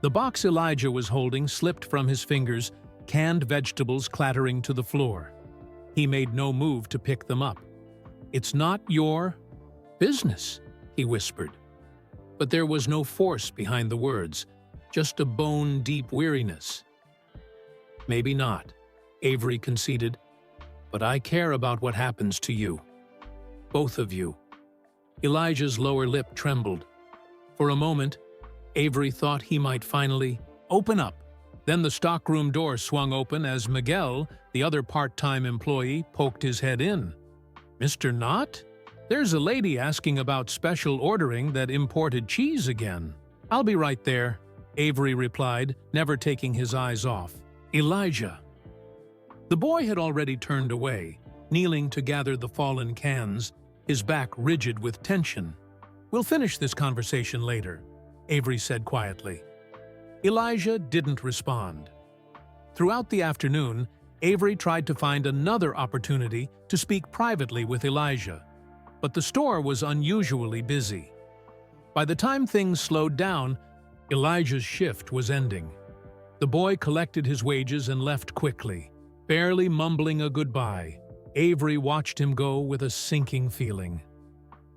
S1: The box Elijah was holding slipped from his fingers, canned vegetables clattering to the floor. He made no move to pick them up. It's not your business, he whispered. But there was no force behind the words, just a bone-deep weariness. Maybe not, Avery conceded, but I care about what happens to you. Both of you. Elijah's lower lip trembled. For a moment, Avery thought he might finally open up. Then the stockroom door swung open as Miguel, the other part-time employee, poked his head in. Mr. Knott? There's a lady asking about special ordering that imported cheese again. I'll be right there, Avery replied, never taking his eyes off. Elijah. The boy had already turned away, kneeling to gather the fallen cans, his back rigid with tension. We'll finish this conversation later, Avery said quietly. Elijah didn't respond. Throughout the afternoon, Avery tried to find another opportunity to speak privately with Elijah, but the store was unusually busy. By the time things slowed down, Elijah's shift was ending. The boy collected his wages and left quickly, barely mumbling a goodbye. Avery watched him go with a sinking feeling.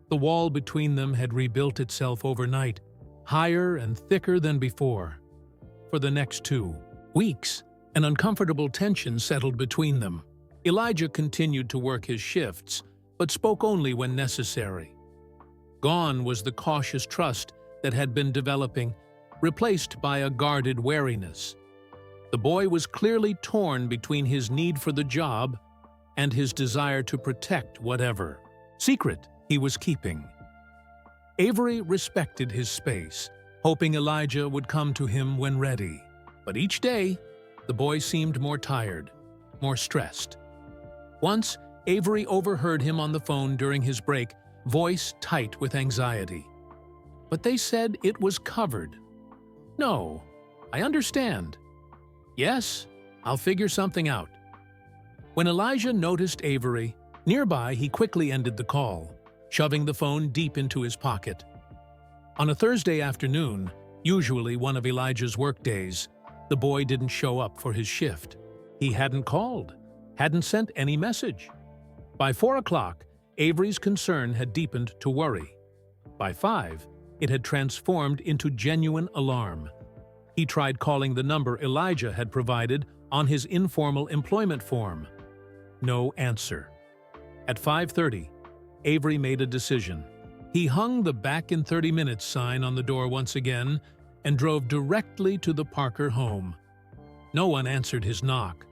S1: The wall between them had rebuilt itself overnight, higher and thicker than before. For the next 2 weeks, an uncomfortable tension settled between them. Elijah continued to work his shifts, but spoke only when necessary. Gone was the cautious trust that had been developing, replaced by a guarded wariness. The boy was clearly torn between his need for the job and his desire to protect whatever secret he was keeping. Avery respected his space, hoping Elijah would come to him when ready. But each day, the boy seemed more tired, more stressed. Once, Avery overheard him on the phone during his break, voice tight with anxiety. But they said it was covered. No, I understand. Yes, I'll figure something out. When Elijah noticed Avery, nearby he quickly ended the call, shoving the phone deep into his pocket. On a Thursday afternoon, usually one of Elijah's workdays, the boy didn't show up for his shift. He hadn't called, hadn't sent any message. By 4 o'clock, Avery's concern had deepened to worry. By 5, it had transformed into genuine alarm. He tried calling the number Elijah had provided on his informal employment form. No answer. At 5:30, Avery made a decision. He hung the "Back in 30 minutes" sign on the door once again and drove directly to the Parker home. No one answered his knock.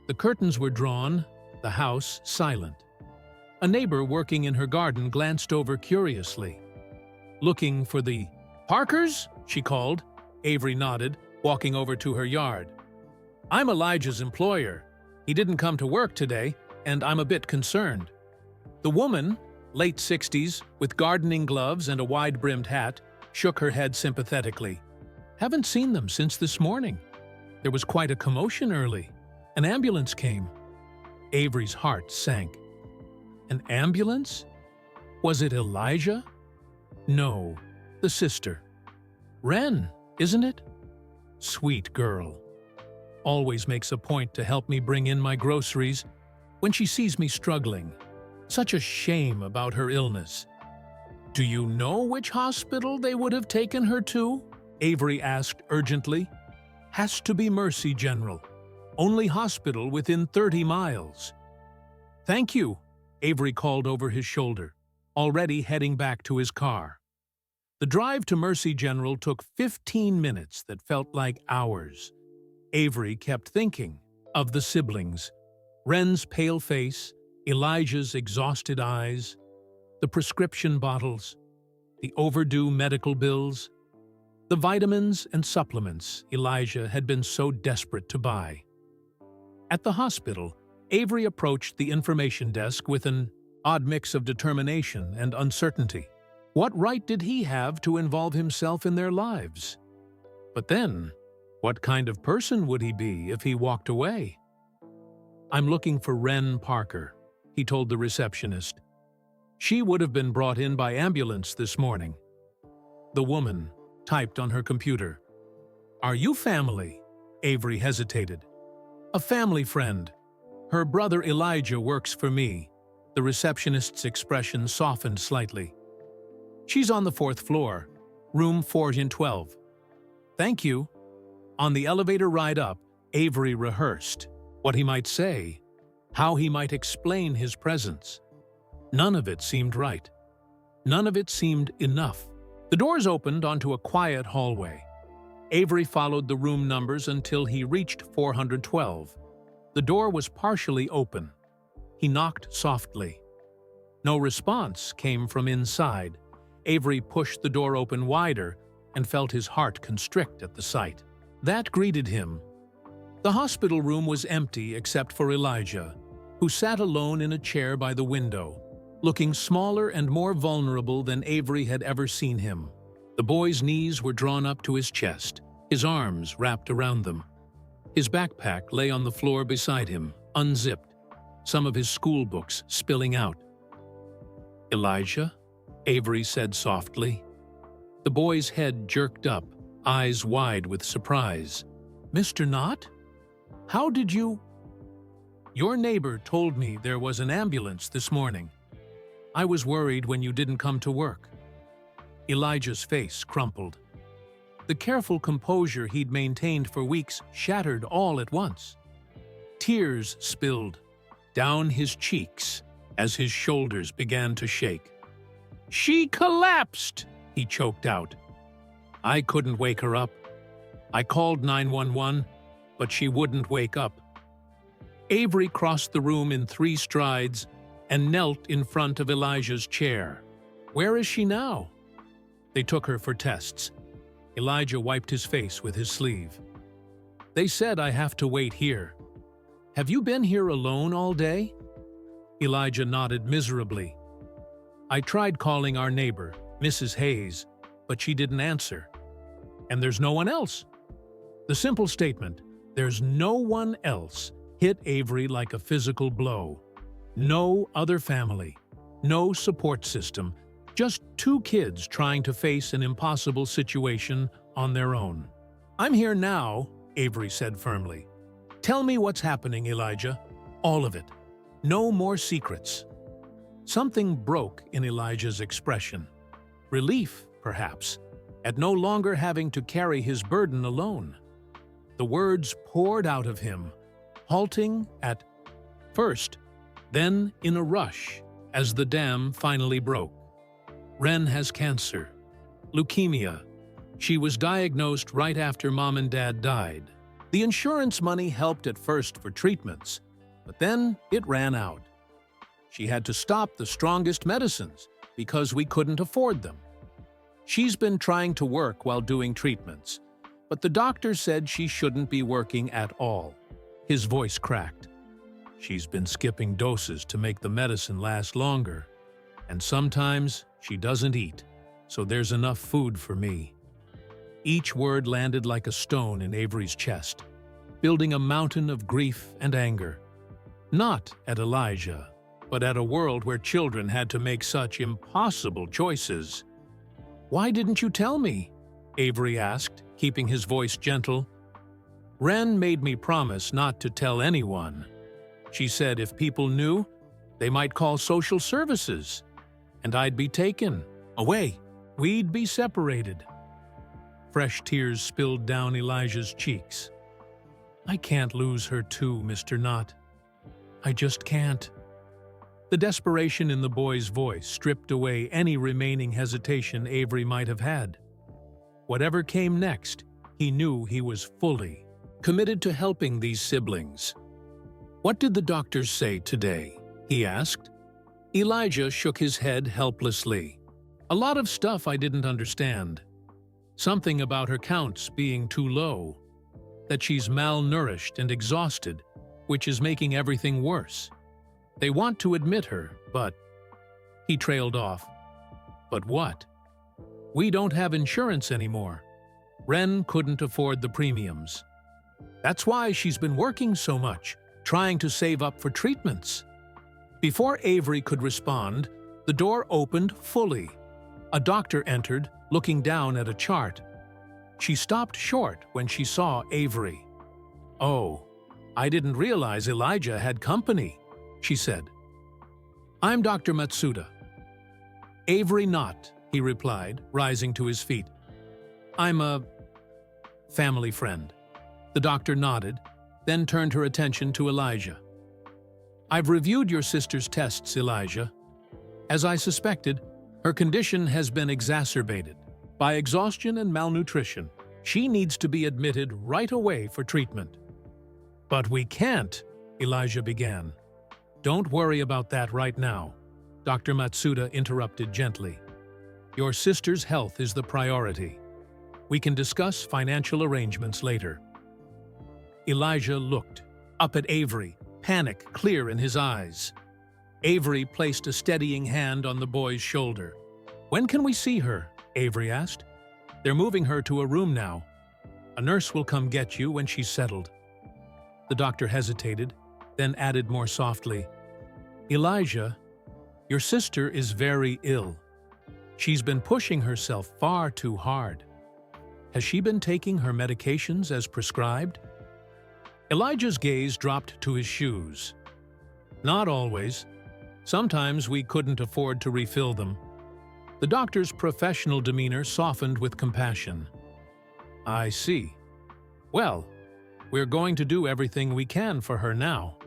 S1: The curtains were drawn, the house silent. A neighbor working in her garden glanced over curiously. Looking for the Parkers? She called. Avery nodded, walking over to her yard. I'm Elijah's employer. He didn't come to work today, and I'm a bit concerned. The woman, late 60s, with gardening gloves and a wide-brimmed hat, shook her head sympathetically. Haven't seen them since this morning. There was quite a commotion early. An ambulance came. Avery's heart sank. An ambulance? Was it Elijah? No, the sister. Ren, isn't it? Sweet girl. Always makes a point to help me bring in my groceries when she sees me struggling. Such a shame about her illness. Do you know which hospital they would have taken her to? Avery asked urgently. Has to be Mercy General. Only hospital within 30 miles. Thank you, Avery called over his shoulder, already heading back to his car. The drive to Mercy General took 15 minutes that felt like hours. Avery kept thinking of the siblings, Wren's pale face, Elijah's exhausted eyes, the prescription bottles, the overdue medical bills, the vitamins and supplements Elijah had been so desperate to buy. At the hospital, Avery approached the information desk with an odd mix of determination and uncertainty. What right did he have to involve himself in their lives? But then, what kind of person would he be if he walked away? "I'm looking for Wren Parker," he told the receptionist. "She would have been brought in by ambulance this morning." The woman typed on her computer. "Are you family?" Avery hesitated. "A family friend. Her brother Elijah works for me." The receptionist's expression softened slightly. "She's on the 4th floor, room 412. "Thank you." On the elevator ride up, Avery rehearsed what he might say, how he might explain his presence. None of it seemed right. None of it seemed enough. The doors opened onto a quiet hallway. Avery followed the room numbers until he reached 412. The door was partially open. He knocked softly. No response came from inside. Avery pushed the door open wider and felt his heart constrict at the sight. That greeted him. The hospital room was empty except for Elijah, who sat alone in a chair by the window, looking smaller and more vulnerable than Avery had ever seen him. The boy's knees were drawn up to his chest, his arms wrapped around them. His backpack lay on the floor beside him, unzipped, some of his school books spilling out. "Elijah?" Avery said softly. The boy's head jerked up, eyes wide with surprise. "Mr. Knott? How did you—" "Your neighbor told me there was an ambulance this morning. I was worried when you didn't come to work." Elijah's face crumpled. The careful composure he'd maintained for weeks shattered all at once. Tears spilled down his cheeks as his shoulders began to shake. "She collapsed!" he choked out. "I couldn't wake her up. I called 911, but she wouldn't wake up." Avery crossed the room in 3 strides and knelt in front of Elijah's chair. "Where is she now?" "They took her for tests." Elijah wiped his face with his sleeve. "They said I have to wait here. Have you been here alone all day?" Elijah nodded miserably. "I tried calling our neighbor, Mrs. Hayes, but she didn't answer. And there's no one else." The simple statement, "there's no one else," hit Avery like a physical blow. No other family, no support system, just 2 kids trying to face an impossible situation on their own. "I'm here now," Avery said firmly. "Tell me what's happening, Elijah. All of it. No more secrets." Something broke in Elijah's expression. Relief, perhaps, at no longer having to carry his burden alone. The words poured out of him, halting at first, then in a rush as the dam finally broke. "Wren has cancer. Leukemia. She was diagnosed right after Mom and Dad died. The insurance money helped at first for treatments, but then it ran out. She had to stop the strongest medicines because we couldn't afford them. She's been trying to work while doing treatments, but the doctor said she shouldn't be working at all." His voice cracked. "She's been skipping doses to make the medicine last longer, and sometimes she doesn't eat, so there's enough food for me." Each word landed like a stone in Avery's chest, building a mountain of grief and anger. Not at Elijah, but at a world where children had to make such impossible choices. "Why didn't you tell me?" Avery asked, keeping his voice gentle. "Wren made me promise not to tell anyone. She said if people knew, they might call social services, and I'd be taken away. We'd be separated." Fresh tears spilled down Elijah's cheeks. "I can't lose her too, Mr. Knott. I just can't." The desperation in the boy's voice stripped away any remaining hesitation Avery might have had. Whatever came next, he knew he was fully committed to helping these siblings. "What did the doctors say today?" he asked. Elijah shook his head helplessly. "A lot of stuff I didn't understand. Something about her counts being too low, that she's malnourished and exhausted, which is making everything worse. They want to admit her, but—" He trailed off. "But what?" "We don't have insurance anymore. Ren couldn't afford the premiums. That's why she's been working so much, trying to save up for treatments." Before Avery could respond, the door opened fully. A doctor entered, looking down at a chart. She stopped short when she saw Avery. "Oh, I didn't realize Elijah had company," she said. "I'm Dr. Matsuda." "Avery Knott," he replied, rising to his feet. "I'm a family friend." The doctor nodded, then turned her attention to Elijah. "I've reviewed your sister's tests, Elijah. As I suspected, her condition has been exacerbated by exhaustion and malnutrition. She needs to be admitted right away for treatment." "But we can't," Elijah began. "Don't worry about that right now," Dr. Matsuda interrupted gently. "Your sister's health is the priority. We can discuss financial arrangements later." Elijah looked up at Avery, panic clear in his eyes. Avery placed a steadying hand on the boy's shoulder. "When can we see her?" Avery asked. "They're moving her to a room now. A nurse will come get you when she's settled." The doctor hesitated, then added more softly, "Elijah, your sister is very ill. She's been pushing herself far too hard. Has she been taking her medications as prescribed?" Elijah's gaze dropped to his shoes. "Not always. Sometimes we couldn't afford to refill them." The doctor's professional demeanor softened with compassion. "I see. Well, we're going to do everything we can for her now."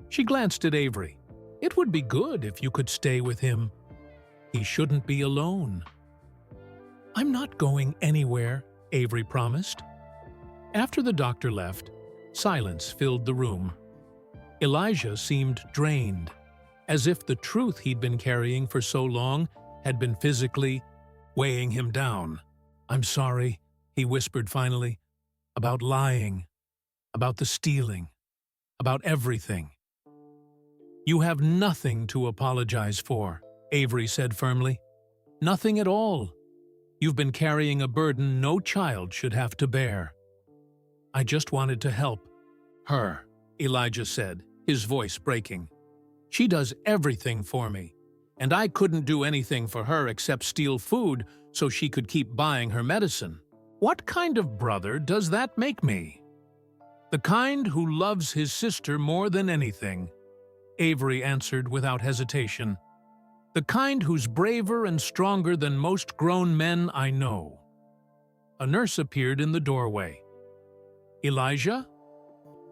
S1: She glanced at Avery. "It would be good if you could stay with him. He shouldn't be alone." "I'm not going anywhere," Avery promised. After the doctor left, silence filled the room. Elijah seemed drained, as if the truth he'd been carrying for so long had been physically weighing him down. "I'm sorry," he whispered finally, "about lying, about the stealing, about everything." "You have nothing to apologize for," Avery said firmly. "Nothing at all. You've been carrying a burden no child should have to bear." "I just wanted to help her," Elijah said, his voice breaking. "She does everything for me, and I couldn't do anything for her except steal food so she could keep buying her medicine. What kind of brother does that make me?" "The kind who loves his sister more than anything," Avery answered without hesitation. "The kind who's braver and stronger than most grown men I know." A nurse appeared in the doorway. "Elijah,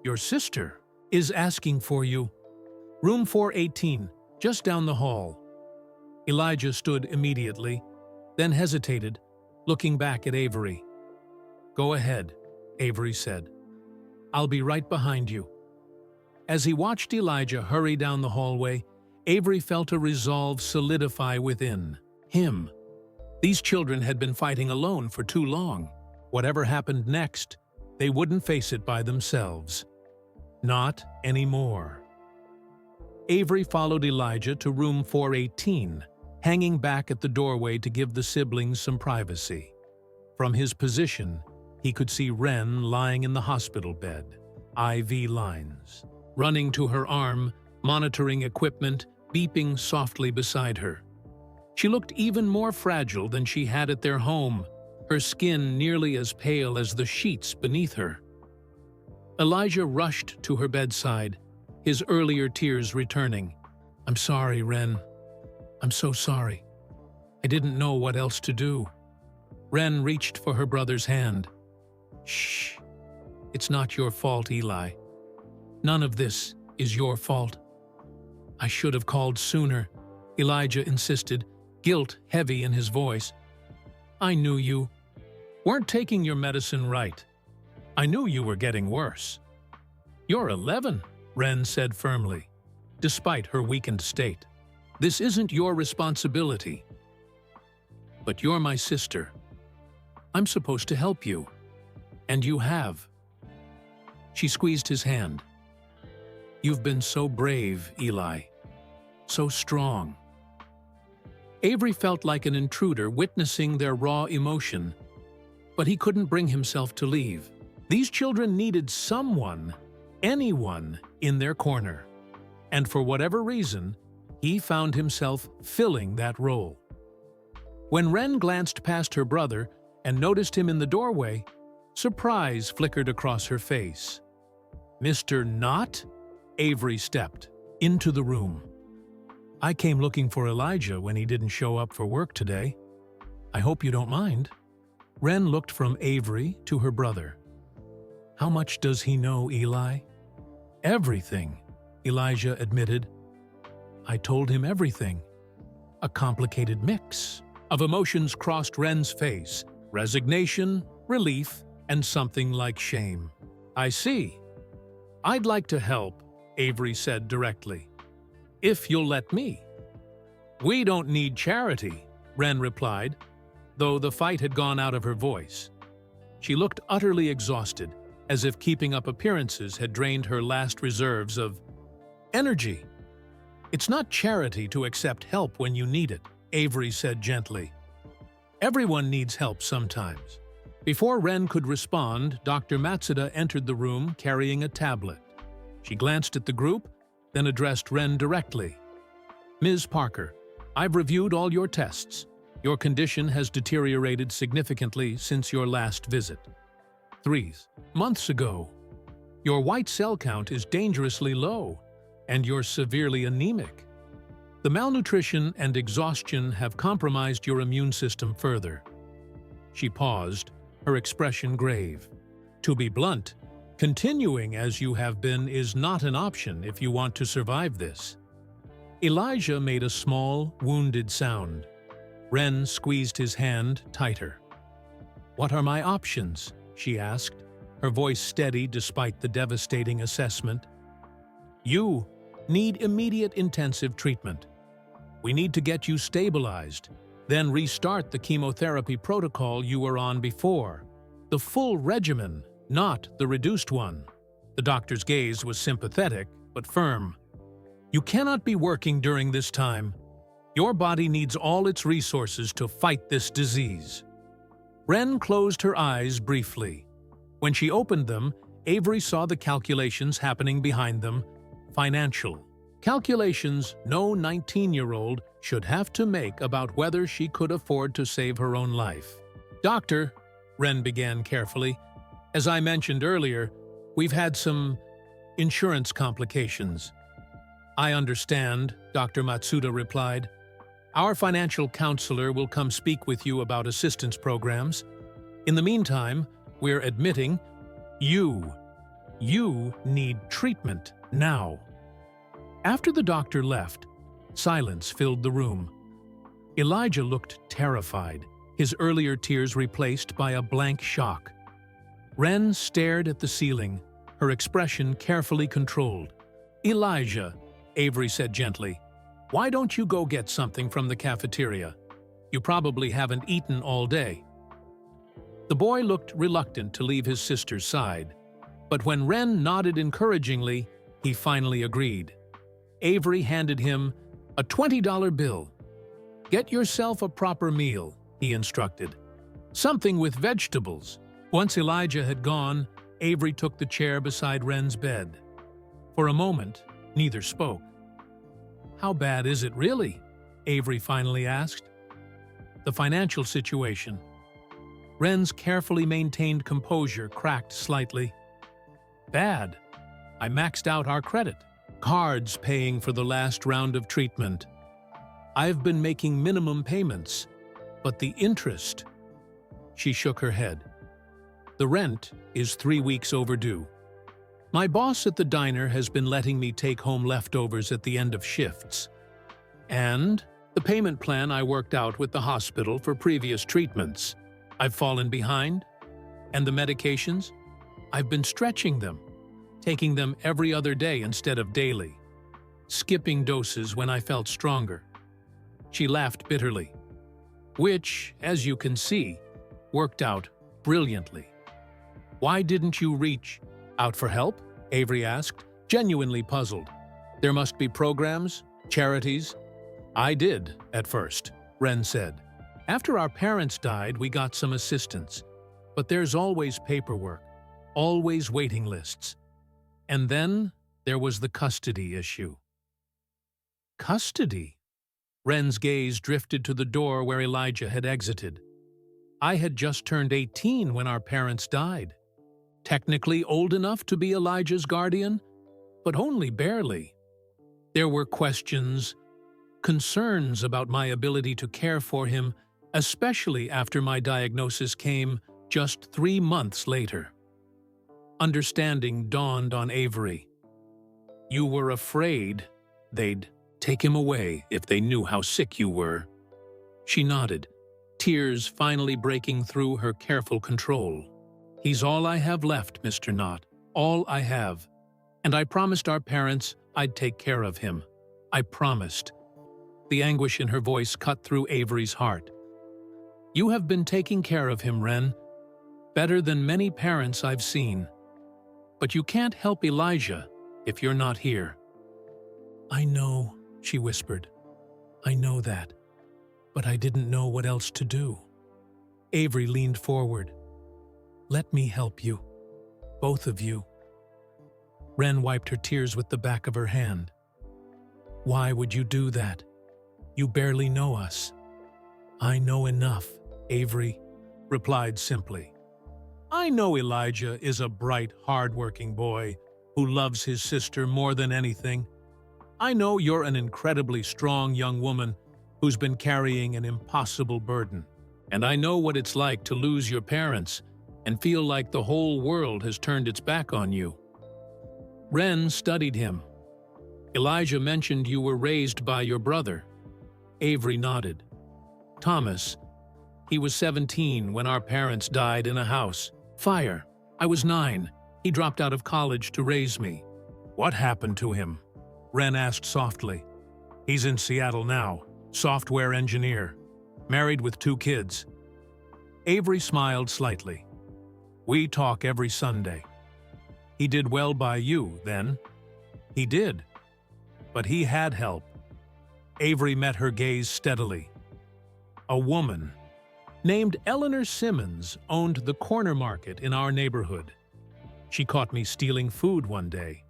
S1: your sister is asking for you. Room 418, just down the hall." Elijah stood immediately, then hesitated, looking back at Avery. "Go ahead," Avery said. "I'll be right behind you." As he watched Elijah hurry down the hallway, Avery felt a resolve solidify within him. These children had been fighting alone for too long. Whatever happened next, they wouldn't face it by themselves. Not anymore. Avery followed Elijah to room 418, hanging back at the doorway to give the siblings some privacy. From his position, he could see Ren lying in the hospital bed, IV lines running to her arm, monitoring equipment, beeping softly beside her. She looked even more fragile than she had at their home, her skin nearly as pale as the sheets beneath her. Elijah rushed to her bedside, his earlier tears returning. "I'm sorry, Ren. I'm so sorry. I didn't know what else to do." Ren reached for her brother's hand. "Shh. It's not your fault, Eli. None of this is your fault." "I should have called sooner," Elijah insisted, guilt heavy in his voice. "I knew you weren't taking your medicine right. I knew you were getting worse. You're 11, Ren said firmly, despite her weakened state. This isn't your responsibility. But you're my sister. I'm supposed to help you. And you have. She squeezed his hand. You've been so brave, Eli. So strong. Avery felt like an intruder witnessing their raw emotion, but he couldn't bring himself to leave. These children needed someone, anyone, in their corner. And for whatever reason, he found himself filling that role. When Ren glanced past her brother and noticed him in the doorway, surprise flickered across her face. Mr. Knott? Avery stepped into the room. I came looking for Elijah when he didn't show up for work today. I hope you don't mind. Ren looked from Avery to her brother. How much does he know, Eli? Everything, Elijah admitted. I told him everything. A complicated mix of emotions crossed Ren's face: resignation, relief, and something like shame. I see. I'd like to help, Avery said directly. If you'll let me. We don't need charity, Ren replied, though the fight had gone out of her voice. She looked utterly exhausted, as if keeping up appearances had drained her last reserves of energy. It's not charity to accept help when you need it, Avery said gently. Everyone needs help sometimes. Before Ren could respond, Dr. Matsuda entered the room carrying a tablet. She glanced at the group, then addressed Ren directly. Ms. Parker, I've reviewed all your tests. Your condition has deteriorated significantly since your last visit. 3 months ago. Your white cell count is dangerously low, and you're severely anemic. The malnutrition and exhaustion have compromised your immune system further. She paused, her expression grave. To be blunt, continuing as you have been is not an option if you want to survive this. Elijah made a small, wounded sound. Ren squeezed his hand tighter. What are my options? She asked, her voice steady despite the devastating assessment. You need immediate intensive treatment. We need to get you stabilized, then restart the chemotherapy protocol you were on before. The full regimen, not the reduced one. The doctor's gaze was sympathetic, but firm. You cannot be working during this time. Your body needs all its resources to fight this disease. Ren closed her eyes briefly. When she opened them, Avery saw the calculations happening behind them. Financial. Calculations no 19-year-old should have to make about whether she could afford to save her own life. Doctor, Ren began carefully, as I mentioned earlier, we've had some insurance complications. I understand, Dr. Matsuda replied. Our financial counselor will come speak with you about assistance programs. In the meantime, we're admitting you need treatment now. After the doctor left, silence filled the room. Elijah looked terrified, his earlier tears replaced by a blank shock. Ren stared at the ceiling, her expression carefully controlled. Elijah, Avery said gently, why don't you go get something from the cafeteria? You probably haven't eaten all day. The boy looked reluctant to leave his sister's side, but when Ren nodded encouragingly, he finally agreed. Avery handed him a $20 bill. Get yourself a proper meal, he instructed. Something with vegetables. Once Elijah had gone, Avery took the chair beside Ren's bed. For a moment, neither spoke. How bad is it really? Avery finally asked. The financial situation. Ren's carefully maintained composure cracked slightly. Bad. I maxed out our credit. Cards paying for the last round of treatment. I've been making minimum payments, but the interest... She shook her head. The rent is 3 weeks overdue. My boss at the diner has been letting me take home leftovers at the end of shifts. And the payment plan I worked out with the hospital for previous treatments. I've fallen behind. And the medications? I've been stretching them, taking them every other day instead of daily, skipping doses when I felt stronger." She laughed bitterly, which, as you can see, worked out brilliantly. "Why didn't you reach out for help?" Avery asked, genuinely puzzled. "There must be programs, charities." "I did, at first," Ren said. "After our parents died, we got some assistance. But there's always paperwork, always waiting lists. And then there was the custody issue." "Custody?" Ren's gaze drifted to the door where Elijah had exited. "I had just turned 18 when our parents died. Technically old enough to be Elijah's guardian, but only barely. There were questions, concerns about my ability to care for him, especially after my diagnosis came just 3 months later." Understanding dawned on Avery. "You were afraid they'd take him away if they knew how sick you were." She nodded, tears finally breaking through her careful control. "He's all I have left, Mr. Knott, all I have. And I promised our parents I'd take care of him. I promised." The anguish in her voice cut through Avery's heart. "You have been taking care of him, Ren, better than many parents I've seen. But you can't help Elijah if you're not here." "I know," she whispered. "I know that. But I didn't know what else to do." Avery leaned forward. "Let me help you. Both of you." Ren wiped her tears with the back of her hand. "Why would you do that? You barely know us." "I know enough," Avery replied simply. "I know Elijah is a bright, hard-working boy who loves his sister more than anything. I know you're an incredibly strong young woman who's been carrying an impossible burden. And I know what it's like to lose your parents and feel like the whole world has turned its back on you." Ren studied him. "Elijah mentioned you were raised by your brother." Avery nodded. "Thomas. He was 17 when our parents died in a house fire. I was 9. He dropped out of college to raise me." "What happened to him?" Ren asked softly. "He's in Seattle now, software engineer, married with 2 kids." Avery smiled slightly. "We talk every Sunday." "He did well by you, then?" "He did. But he had help." Avery met her gaze steadily. "A woman named Eleanor Simmons owned the corner market in our neighborhood. She caught me stealing food one day.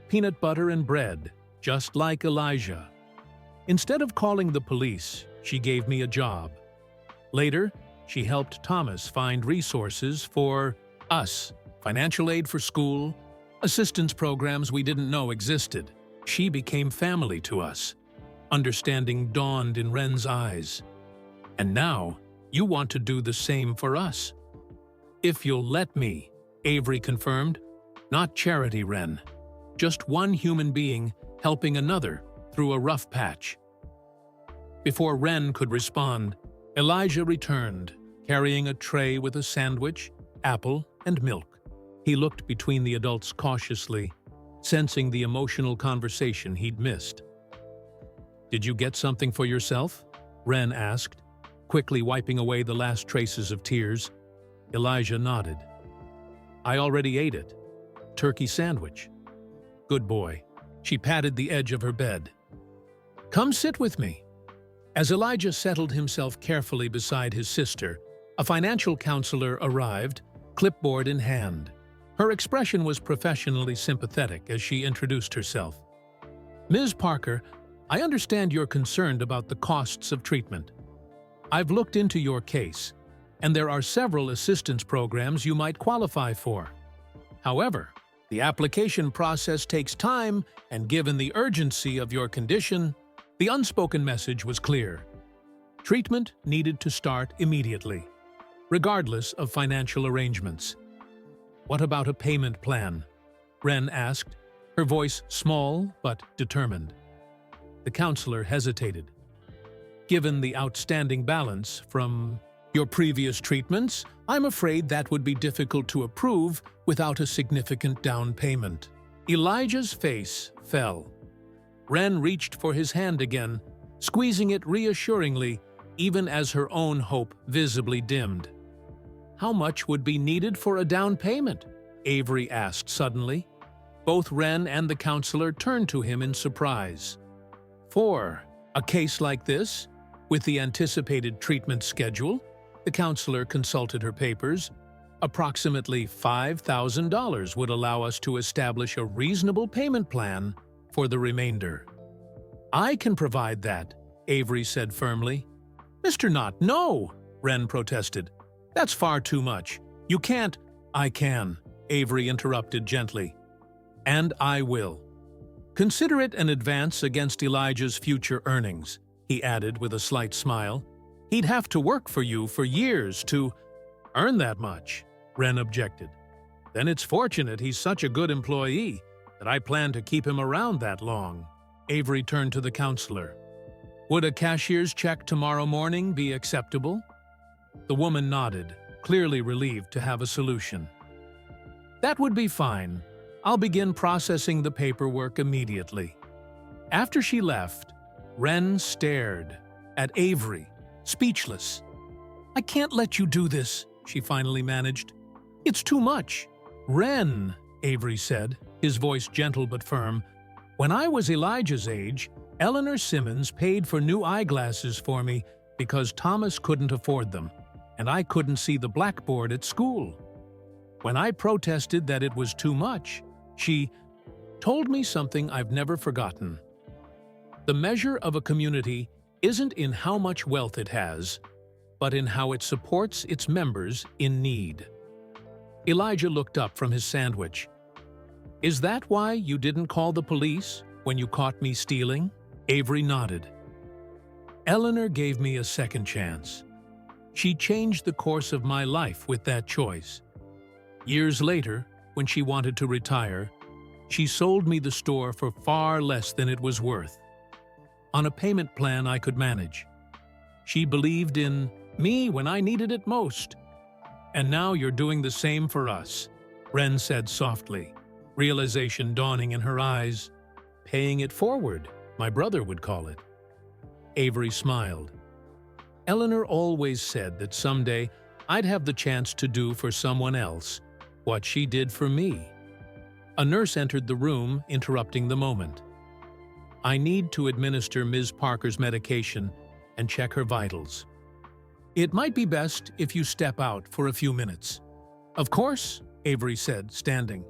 S1: Peanut butter and bread, just like Elijah. Instead of calling the police, she gave me a job. Later, she helped Thomas find resources for us, financial aid for school, assistance programs we didn't know existed. She became family to us." Understanding dawned in Ren's eyes. "And now, you want to do the same for us." "If you'll let me," Avery confirmed. "Not charity, Ren. Just one human being helping another through a rough patch." Before Ren could respond, Elijah returned, carrying a tray with a sandwich, apple, and milk. He looked between the adults cautiously, sensing the emotional conversation he'd missed. "Did you get something for yourself?" Ren asked, quickly wiping away the last traces of tears. Elijah nodded. "I already ate it. Turkey sandwich." "Good boy." She patted the edge of her bed. "Come sit with me." As Elijah settled himself carefully beside his sister, a financial counselor arrived, clipboard in hand. Her expression was professionally sympathetic as she introduced herself. "Ms. Parker, I understand you're concerned about the costs of treatment. I've looked into your case, and there are several assistance programs you might qualify for. However, the application process takes time, and given the urgency of your condition, the unspoken message was clear. Treatment needed to start immediately, regardless of financial arrangements." "What about a payment plan?" Ren asked, her voice small but determined. The counselor hesitated. "Given the outstanding balance from Your previous treatments, I'm afraid that would be difficult to approve without a significant down payment. Elijah's face fell. Wren reached for his hand again, squeezing it reassuringly, even as her own hope visibly dimmed. How much would be needed for a down payment? Avery asked suddenly. Both Wren and the counselor turned to him in surprise. For a case like this, with the anticipated treatment schedule, the counselor consulted her papers. Approximately $5,000 would allow us to establish a reasonable payment plan for the remainder. I can provide that, Avery said firmly. Mr. Knott, no, Wren protested. That's far too much. You can't. I can, Avery interrupted gently. And I will. Consider it an advance against Elijah's future earnings, he added with a slight smile. He'd have to work for you for years to earn that much, Wren objected. Then it's fortunate he's such a good employee that I plan to keep him around that long. Avery turned to the counselor. Would a cashier's check tomorrow morning be acceptable? The woman nodded, clearly relieved to have a solution. That would be fine. I'll begin processing the paperwork immediately. After she left, Wren stared at Avery, speechless. I can't let you do this, she finally managed. It's too much. Wren, Avery said, his voice gentle but firm. When I was Elijah's age, Eleanor Simmons paid for new eyeglasses for me because Thomas couldn't afford them, and I couldn't see the blackboard at school. When I protested that it was too much, she told me something I've never forgotten. The measure of a community isn't in how much wealth it has, but in how it supports its members in need. Elijah looked up from his sandwich. Is that why you didn't call the police when you caught me stealing? Avery nodded. Eleanor gave me a second chance. She changed the course of my life with that choice. Years later, when she wanted to retire, she sold me the store for far less than it was worth, on a payment plan I could manage. She believed in me when I needed it most. And now you're doing the same for us, Wren said softly, realization dawning in her eyes. Paying it forward, my brother would call it. Avery smiled. Eleanor always said that someday I'd have the chance to do for someone else what she did for me. A nurse entered the room, interrupting the moment. I need to administer Ms. Parker's medication and check her vitals. It might be best if you step out for a few minutes. Of course, Avery said, standing.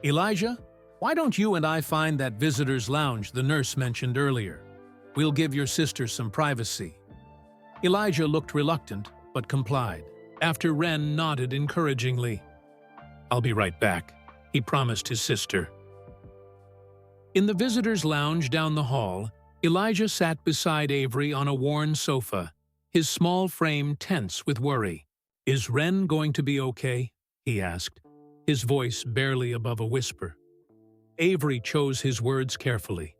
S1: Elijah, why don't you and I find that visitor's lounge the nurse mentioned earlier? We'll give your sister some privacy. Elijah looked reluctant, but complied, after Wren nodded encouragingly. I'll be right back, he promised his sister. In the visitor's lounge down the hall, Elijah sat beside Avery on a worn sofa, his small frame tense with worry. Is Wren going to be okay? He asked, his voice barely above a whisper. Avery chose his words carefully.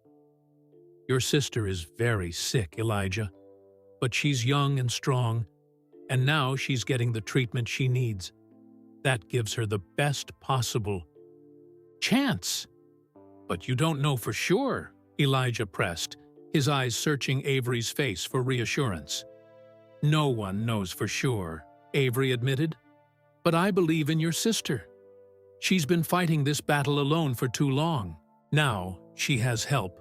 S1: Your sister is very sick, Elijah, but she's young and strong, and now she's getting the treatment she needs. That gives her the best possible chance. But you don't know for sure, Elijah pressed, his eyes searching Avery's face for reassurance. No one knows for sure, Avery admitted. But I believe in your sister. She's been fighting this battle alone for too long. Now she has help.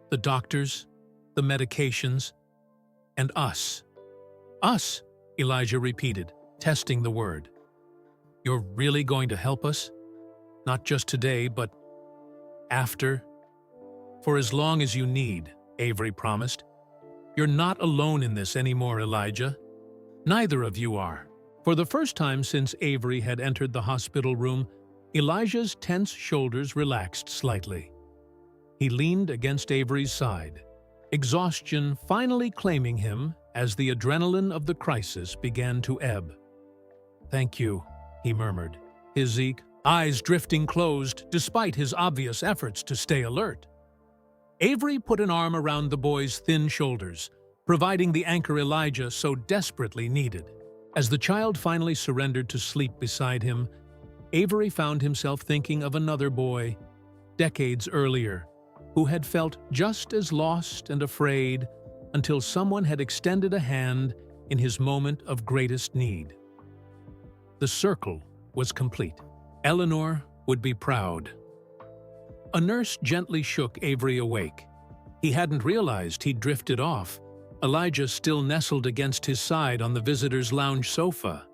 S1: The doctors, the medications, and us. Us, Elijah repeated, testing the word. You're really going to help us? Not just today, but after? For as long as you need, Avery promised. You're not alone in this anymore, Elijah. Neither of you are. For the first time since Avery had entered the hospital room, Elijah's tense shoulders relaxed slightly. He leaned against Avery's side, exhaustion finally claiming him as the adrenaline of the crisis began to ebb. Thank you, he murmured, his eyes drifting closed despite his obvious efforts to stay alert. Avery put an arm around the boy's thin shoulders, providing the anchor Elijah so desperately needed. As the child finally surrendered to sleep beside him, Avery found himself thinking of another boy, decades earlier, who had felt just as lost and afraid until someone had extended a hand in his moment of greatest need. The circle was complete. Eleanor would be proud. A nurse gently shook Avery awake. He hadn't realized he'd drifted off, Elijah still nestled against his side on the visitor's lounge sofa.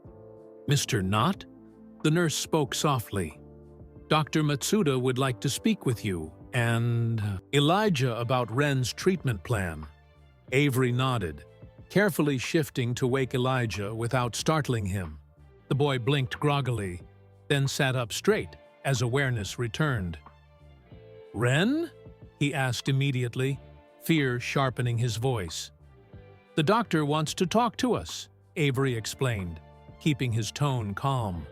S1: "Mr. Knott?" The nurse spoke softly. "Dr. Matsuda would like to speak with you, and Elijah about Ren's treatment plan." Avery nodded, carefully shifting to wake Elijah without startling him. The boy blinked groggily, then sat up straight as awareness returned. "Ren?" he asked immediately, fear sharpening his voice. "The doctor wants to talk to us," Avery explained, keeping his tone calm.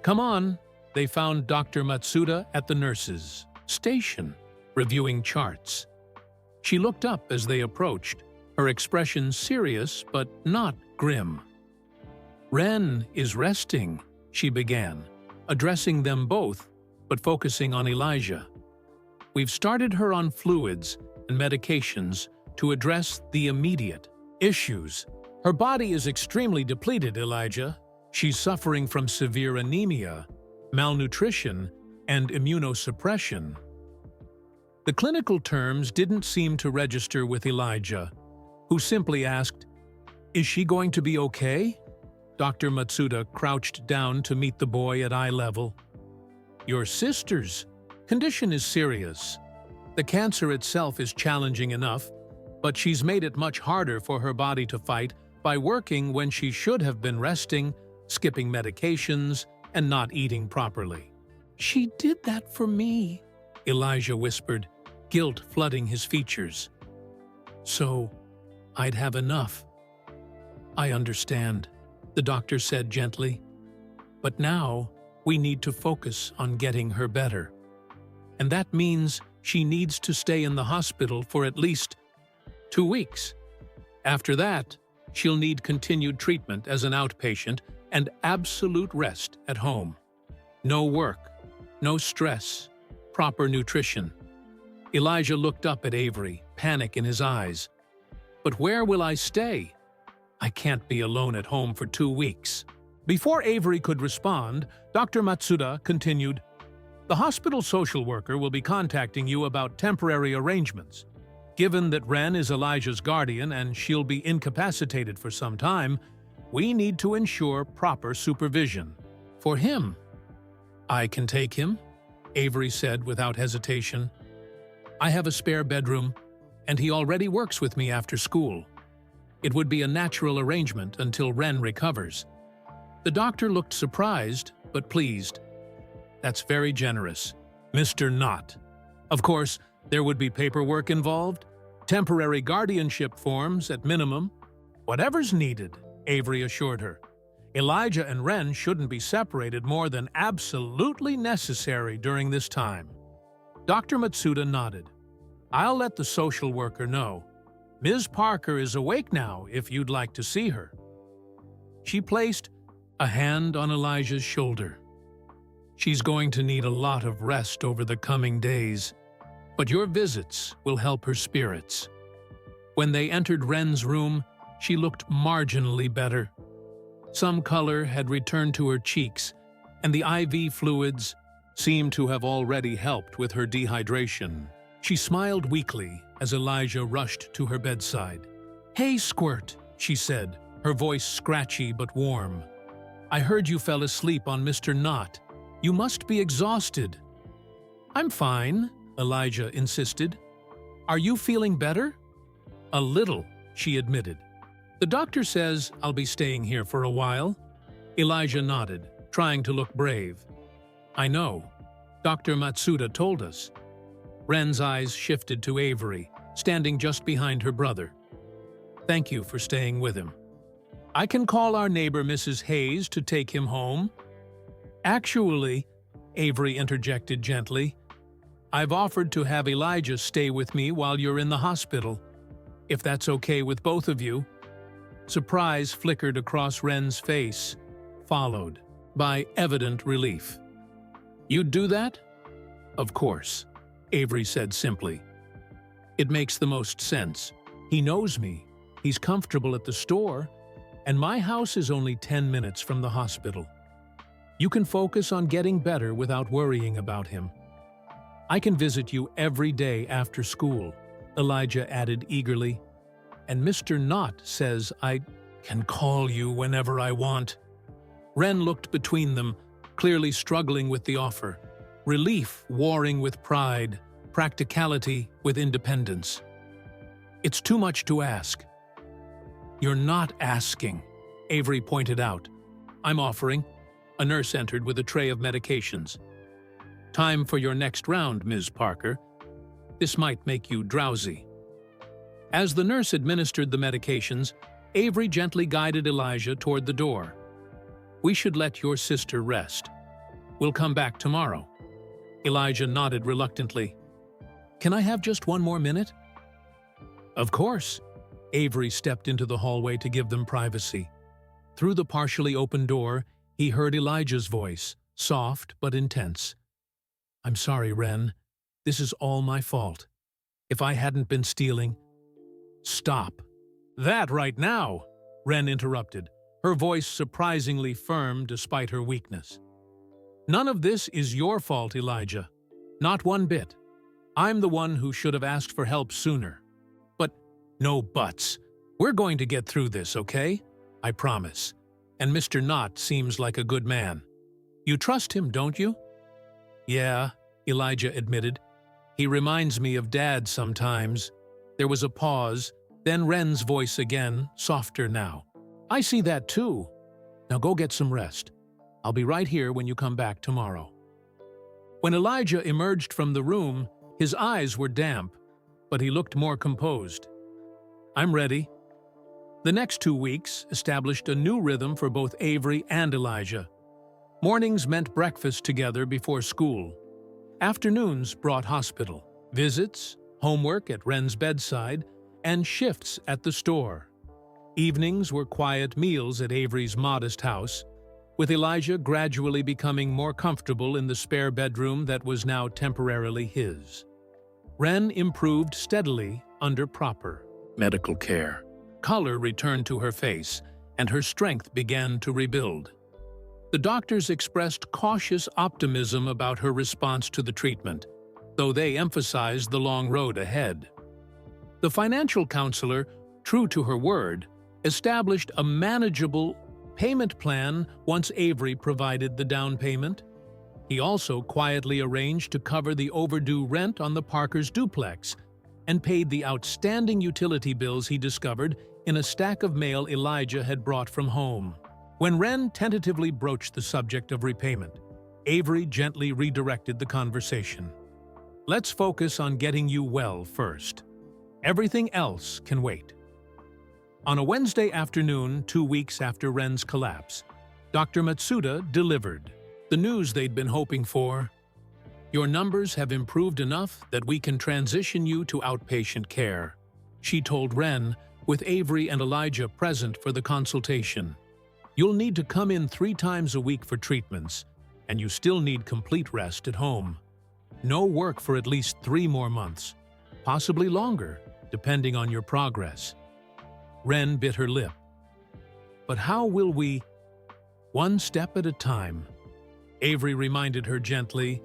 S1: "Come on." They found Dr. Matsuda at the nurse's station, reviewing charts. She looked up as they approached, her expression serious but not grim. "Ren is resting," she began, addressing them both, but focusing on Elijah. "We've started her on fluids and medications to address the immediate issues. Her body is extremely depleted, Elijah. She's suffering from severe anemia, malnutrition, and immunosuppression." The clinical terms didn't seem to register with Elijah, who simply asked, "Is she going to be okay?" Dr. Matsuda crouched down to meet the boy at eye level. "Your sister's condition is serious. The cancer itself is challenging enough, but she's made it much harder for her body to fight by working when she should have been resting, skipping medications, and not eating properly." "She did that for me," Elijah whispered, guilt flooding his features. "So, I'd have enough." "I understand," the doctor said gently. "But now, we need to focus on getting her better. And that means she needs to stay in the hospital for at least 2 weeks. After that, she'll need continued treatment as an outpatient and absolute rest at home. No work, no stress, proper nutrition." Elijah looked up at Avery, panic in his eyes. "But where will I stay? I can't be alone at home for 2 weeks." Before Avery could respond, Dr. Matsuda continued, "The hospital social worker will be contacting you about temporary arrangements. Given that Ren is Elijah's guardian and she'll be incapacitated for some time, we need to ensure proper supervision. For him." "I can take him," Avery said without hesitation. "I have a spare bedroom, and he already works with me after school. It would be a natural arrangement until Ren recovers." The doctor looked surprised, but pleased. "That's very generous, Mr. Knott. Of course, there would be paperwork involved, temporary guardianship forms at minimum. Whatever's needed," Avery assured her. "Elijah and Ren shouldn't be separated more than absolutely necessary during this time." Dr. Matsuda nodded. "I'll let the social worker know. Ms. Parker is awake now if you'd like to see her." She placed a hand on Elijah's shoulder. "She's going to need a lot of rest over the coming days, but your visits will help her spirits." When they entered Ren's room, she looked marginally better. Some color had returned to her cheeks, and the IV fluids seemed to have already helped with her dehydration. She smiled weakly as Elijah rushed to her bedside. "Hey, Squirt," she said, her voice scratchy but warm. "I heard you fell asleep on Mr. Knott. You must be exhausted." "I'm fine," Elijah insisted. "Are you feeling better?" "A little," she admitted. "The doctor says I'll be staying here for a while." Elijah nodded, trying to look brave. "I know. Dr. Matsuda told us." Ren's eyes shifted to Avery, standing just behind her brother. "Thank you for staying with him. I can call our neighbor Mrs. Hayes to take him home." "Actually," Avery interjected gently, "I've offered to have Elijah stay with me while you're in the hospital, if that's okay with both of you." Surprise flickered across Wren's face, followed by evident relief. "You'd do that?" "Of course," Avery said simply. "It makes the most sense. He knows me, he's comfortable at the store, and my house is only 10 minutes from the hospital. You can focus on getting better without worrying about him. I can visit you every day after school," Elijah added eagerly. "And Mr. Knott says I can call you whenever I want." Wren looked between them, clearly struggling with the offer. Relief warring with pride, practicality with independence. "It's too much to ask." "You're not asking," Avery pointed out. "I'm offering." A nurse entered with a tray of medications. "Time for your next round, Ms. Parker. This might make you drowsy." As the nurse administered the medications, Avery gently guided Elijah toward the door. "We should let your sister rest. We'll come back tomorrow." Elijah nodded reluctantly. "Can I have just one more minute?" "Of course." Avery stepped into the hallway to give them privacy. Through the partially open door, he heard Elijah's voice, soft but intense. "I'm sorry, Wren. This is all my fault. If I hadn't been stealing—" "Stop." "That right now," Wren interrupted, her voice surprisingly firm despite her weakness. "None of this is your fault, Elijah. Not one bit. I'm the one who should have asked for help sooner. But no buts. We're going to get through this, okay? I promise. And Mr. Knott seems like a good man. You trust him, don't you?" "Yeah," Elijah admitted. "He reminds me of Dad sometimes." There was a pause, then Wren's voice again, softer now. "I see that too. Now go get some rest. I'll be right here when you come back tomorrow." When Elijah emerged from the room, his eyes were damp, but he looked more composed. "I'm ready." The next 2 weeks established a new rhythm for both Avery and Elijah. Mornings meant breakfast together before school. Afternoons brought hospital, visits, homework at Wren's bedside, and shifts at the store. Evenings were quiet meals at Avery's modest house, with Elijah gradually becoming more comfortable in the spare bedroom that was now temporarily his. Wren improved steadily under proper medical care. Color returned to her face, and her strength began to rebuild. The doctors expressed cautious optimism about her response to the treatment, though they emphasized the long road ahead. The financial counselor, true to her word, established a manageable payment plan once Avery provided the down payment. He also quietly arranged to cover the overdue rent on the Parkers' duplex and paid the outstanding utility bills he discovered in a stack of mail Elijah had brought from home. When Wren tentatively broached the subject of repayment, Avery gently redirected the conversation. "Let's focus on getting you well first. Everything else can wait." On a Wednesday afternoon, 2 weeks after Wren's collapse, Dr. Matsuda delivered the news they'd been hoping for. "Your numbers have improved enough that we can transition you to outpatient care," she told Wren, with Avery and Elijah present for the consultation. "You'll need to come in 3 times a week for treatments, and you still need complete rest at home. No work for at least 3 more months, possibly longer, depending on your progress." Wren bit her lip. "But how will we—" "One step at a time," Avery reminded her gently.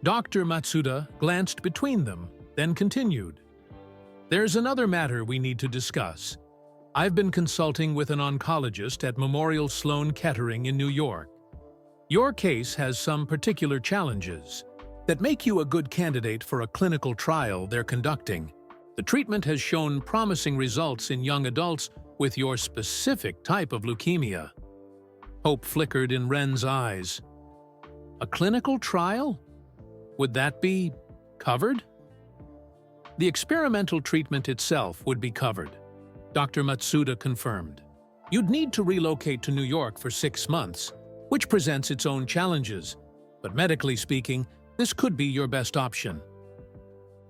S1: Dr. Matsuda glanced between them, then continued. "There's another matter we need to discuss. I've been consulting with an oncologist at Memorial Sloan Kettering in New York. Your case has some particular challenges that make you a good candidate for a clinical trial they're conducting. The treatment has shown promising results in young adults with your specific type of leukemia." Hope flickered in Wren's eyes. "A clinical trial? Would that be covered?" "The experimental treatment itself would be covered," Dr. Matsuda confirmed. "You'd need to relocate to New York for 6 months, which presents its own challenges, but medically speaking, this could be your best option."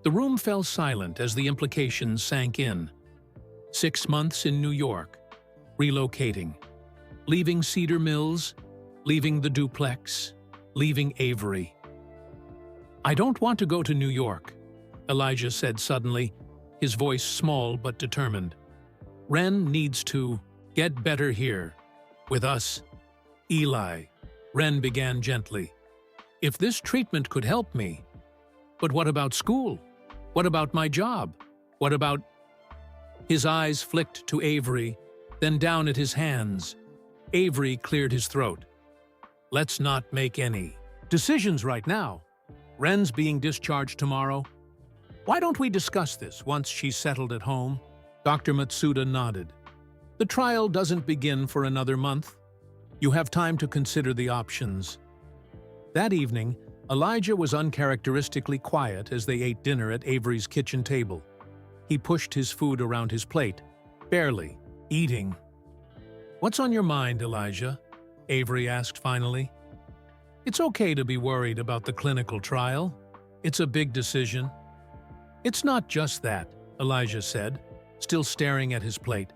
S1: The room fell silent as the implications sank in. 6 months in New York. relocating, leaving Cedar Mills, leaving the duplex, leaving Avery. "I don't want to go to New York," Elijah said suddenly, his voice small but determined. "Wren needs to get better here, with us." "Eli," Wren began gently, "if this treatment could help me. But what about school? What about my job? What about—" His eyes flicked to Avery, then down at his hands. Avery cleared his throat. "Let's not make any decisions right now. Wren's being discharged tomorrow. Why don't we discuss this once she's settled at home?" Dr. Matsuda nodded. "The trial doesn't begin for another month. You have time to consider the options." That evening, Elijah was uncharacteristically quiet as they ate dinner at Avery's kitchen table. He pushed his food around his plate, barely eating. "What's on your mind, Elijah?" Avery asked finally. "It's okay to be worried about the clinical trial. It's a big decision." "It's not just that," Elijah said, still staring at his plate.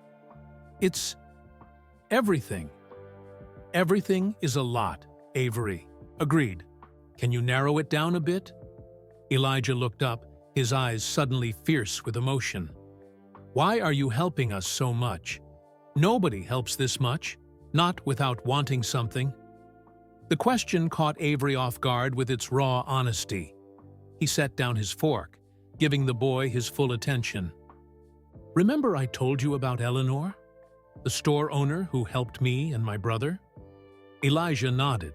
S1: "It's everything." "Everything is a lot," Avery agreed. "Can you narrow it down a bit?" Elijah looked up, his eyes suddenly fierce with emotion. "Why are you helping us so much? Nobody helps this much, not without wanting something." The question caught Avery off guard with its raw honesty. He set down his fork, giving the boy his full attention. "Remember I told you about Eleanor, the store owner who helped me and my brother?" Elijah nodded.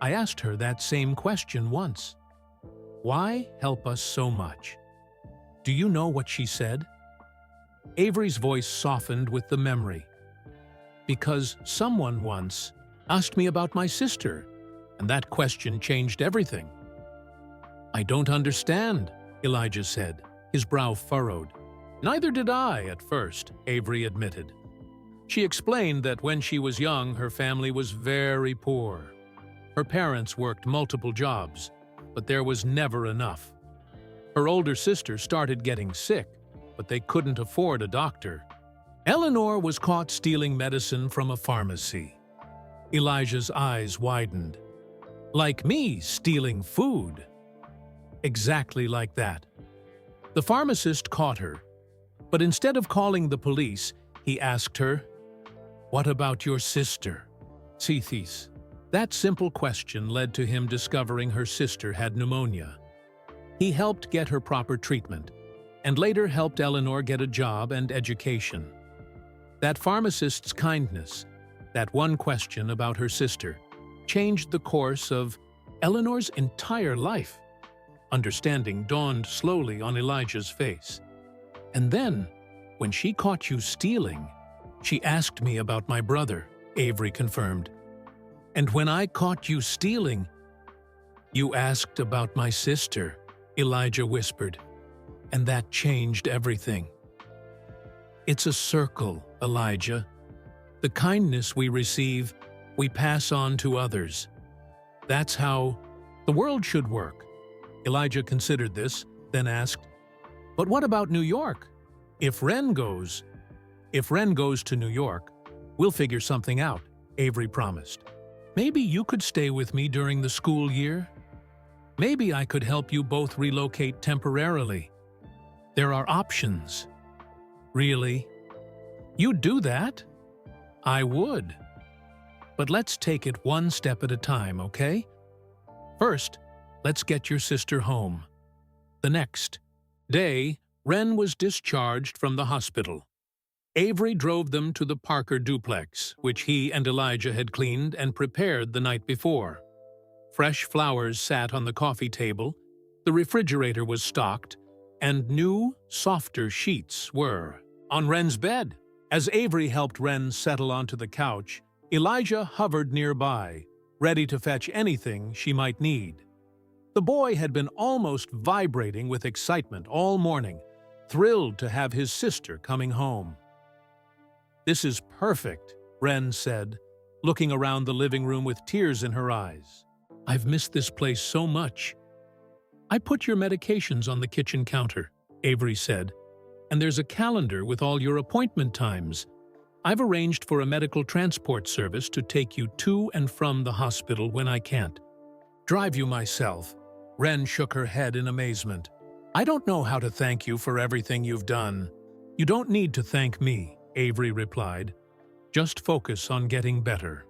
S1: "I asked her that same question once. Why help us so much? Do you know what she said?" Avery's voice softened with the memory. "Because someone once asked me about my sister, and that question changed everything." "I don't understand," Elijah said, his brow furrowed. "Neither did I at first," Avery admitted. "She explained that when she was young, her family was very poor. Her parents worked multiple jobs, but there was never enough. Her older sister started getting sick, but they couldn't afford a doctor. Eleanor was caught stealing medicine from a pharmacy." Elijah's eyes widened. "Like me stealing food." "Exactly like that. The pharmacist caught her, but instead of calling the police, he asked her, 'What about your sister?' Cethys." That simple question led to him discovering her sister had pneumonia. He helped get her proper treatment, and later helped Eleanor get a job and education. That pharmacist's kindness, that one question about her sister, changed the course of Eleanor's entire life. Understanding dawned slowly on Elijah's face. "And then, when she caught you stealing, she asked me about my brother," Avery confirmed. "And when I caught you stealing, you asked about my sister," Elijah whispered. "And that changed everything." It's a circle, Elijah. The kindness we receive, we pass on to others. That's how the world should work." Elijah considered this, then asked, "But what about New York? If Wren goes to New York, we'll figure something out," Avery promised. "Maybe you could stay with me during the school year? Maybe I could help you both relocate temporarily. There are options." "Really? You'd do that?" "I would. But let's take it one step at a time, okay? First, let's get your sister home." The next day, Wren was discharged from the hospital. Avery drove them to the Parker duplex, which he and Elijah had cleaned and prepared the night before. Fresh flowers sat on the coffee table, the refrigerator was stocked, and new, softer sheets were on Wren's bed. As Avery helped Wren settle onto the couch, Elijah hovered nearby, ready to fetch anything she might need. The boy had been almost vibrating with excitement all morning, thrilled to have his sister coming home. "This is perfect," Wren said, looking around the living room with tears in her eyes. "I've missed this place so much." "I put your medications on the kitchen counter," Avery said, "and there's a calendar with all your appointment times. I've arranged for a medical transport service to take you to and from the hospital when I can't drive you myself." Wren shook her head in amazement. "I don't know how to thank you for everything you've done." "You don't need to thank me," Avery replied. "Just focus on getting better."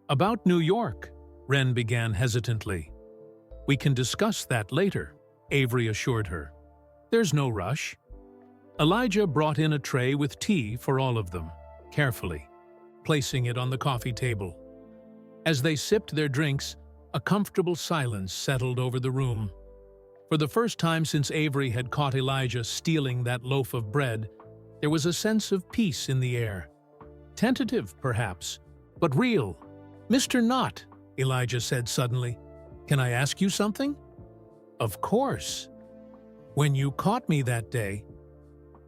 S1: "About New York," Wren began hesitantly. "We can discuss that later," Avery assured her. "There's no rush." Elijah brought in a tray with tea for all of them, carefully, placing it on the coffee table. As they sipped their drinks, a comfortable silence settled over the room. For the first time since Avery had caught Elijah stealing that loaf of bread, there was a sense of peace in the air. Tentative, perhaps, but real. "Mr. Knott," Elijah said suddenly, "can I ask you something?" "Of course." "When you caught me that day,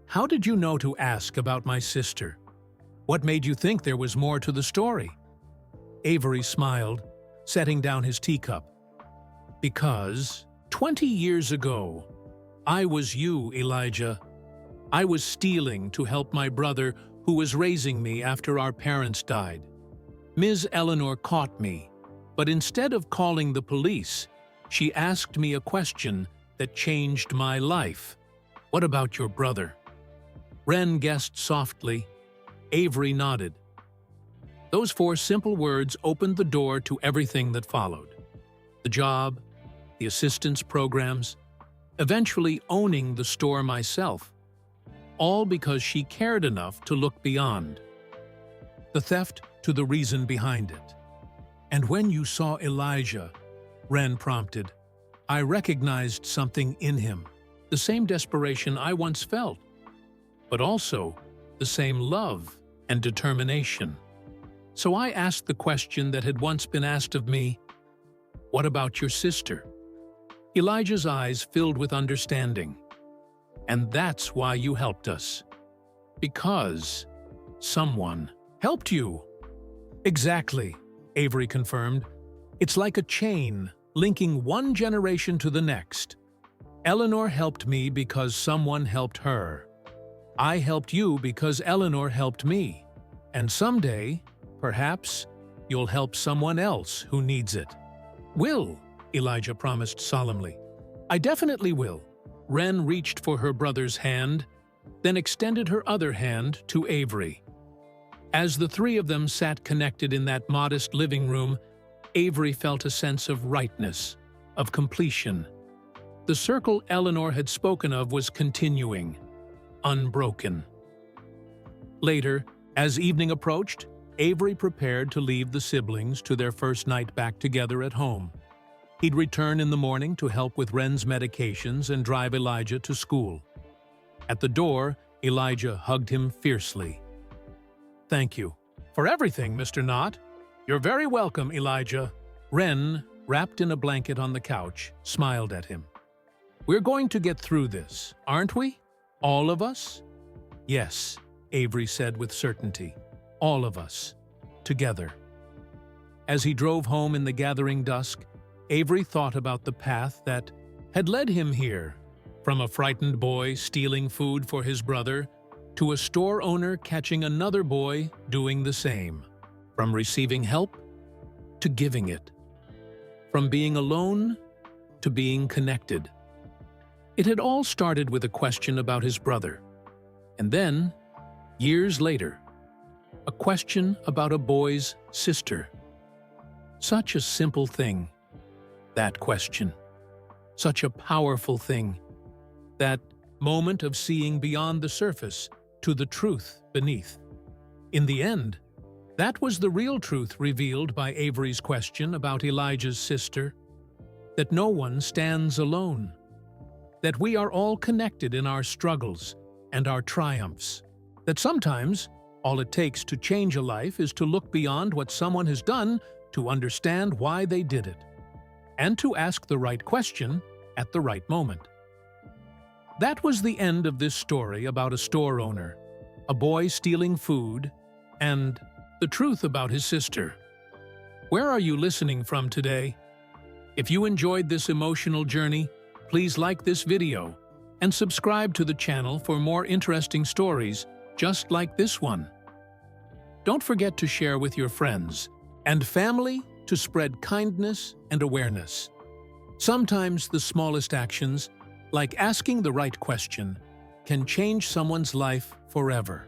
S1: how did you know to ask about my sister? What made you think there was more to the story?" Avery smiled, setting down his teacup. "Because 20 years ago, I was you, Elijah. I was stealing to help my brother who was raising me after our parents died. Ms. Eleanor caught me, but instead of calling the police, she asked me a question that changed my life. What about your brother?" Wren guessed softly. Avery nodded. Those 4 simple words opened the door to everything that followed. The job, the assistance programs, eventually owning the store myself. All because she cared enough to look beyond the theft to the reason behind it. "And when you saw Elijah," Wren prompted, "I recognized something in him, the same desperation I once felt, but also the same love and determination. So I asked the question that had once been asked of me, what about your sister?" Elijah's eyes filled with understanding. "And that's why you helped us. Because someone helped you." "Exactly," Avery confirmed. "It's like a chain linking one generation to the next. Eleanor helped me because someone helped her. I helped you because Eleanor helped me. And someday, perhaps, you'll help someone else who needs it." "Will," Elijah promised solemnly. "I definitely will." Wren reached for her brother's hand, then extended her other hand to Avery. As the 3 of them sat connected in that modest living room, Avery felt a sense of rightness, of completion. The circle Eleanor had spoken of was continuing, unbroken. Later, as evening approached, Avery prepared to leave the siblings to their first night back together at home. He'd return in the morning to help with Wren's medications and drive Elijah to school. At the door, Elijah hugged him fiercely. "Thank you for everything, Mr. Knott." "You're very welcome, Elijah." Wren, wrapped in a blanket on the couch, smiled at him. "We're going to get through this, aren't we? All of us?" "Yes," Avery said with certainty. "All of us. Together." As he drove home in the gathering dusk, Avery thought about the path that had led him here, from a frightened boy stealing food for his brother to a store owner catching another boy doing the same, from receiving help to giving it, from being alone to being connected. It had all started with a question about his brother, and then, years later, a question about a boy's sister. Such a simple thing, that question. Such a powerful thing, that moment of seeing beyond the surface to the truth beneath. In the end, that was the real truth revealed by Avery's question about Elijah's sister, that no one stands alone, that we are all connected in our struggles and our triumphs, that sometimes all it takes to change a life is to look beyond what someone has done to understand why they did it, and to ask the right question at the right moment. That was the end of this story about a store owner, a boy stealing food, and the truth about his sister. Where are you listening from today? If you enjoyed this emotional journey, please like this video and subscribe to the channel for more interesting stories just like this one. Don't forget to share with your friends and family to spread kindness and awareness. Sometimes the smallest actions, like asking the right question, can change someone's life forever.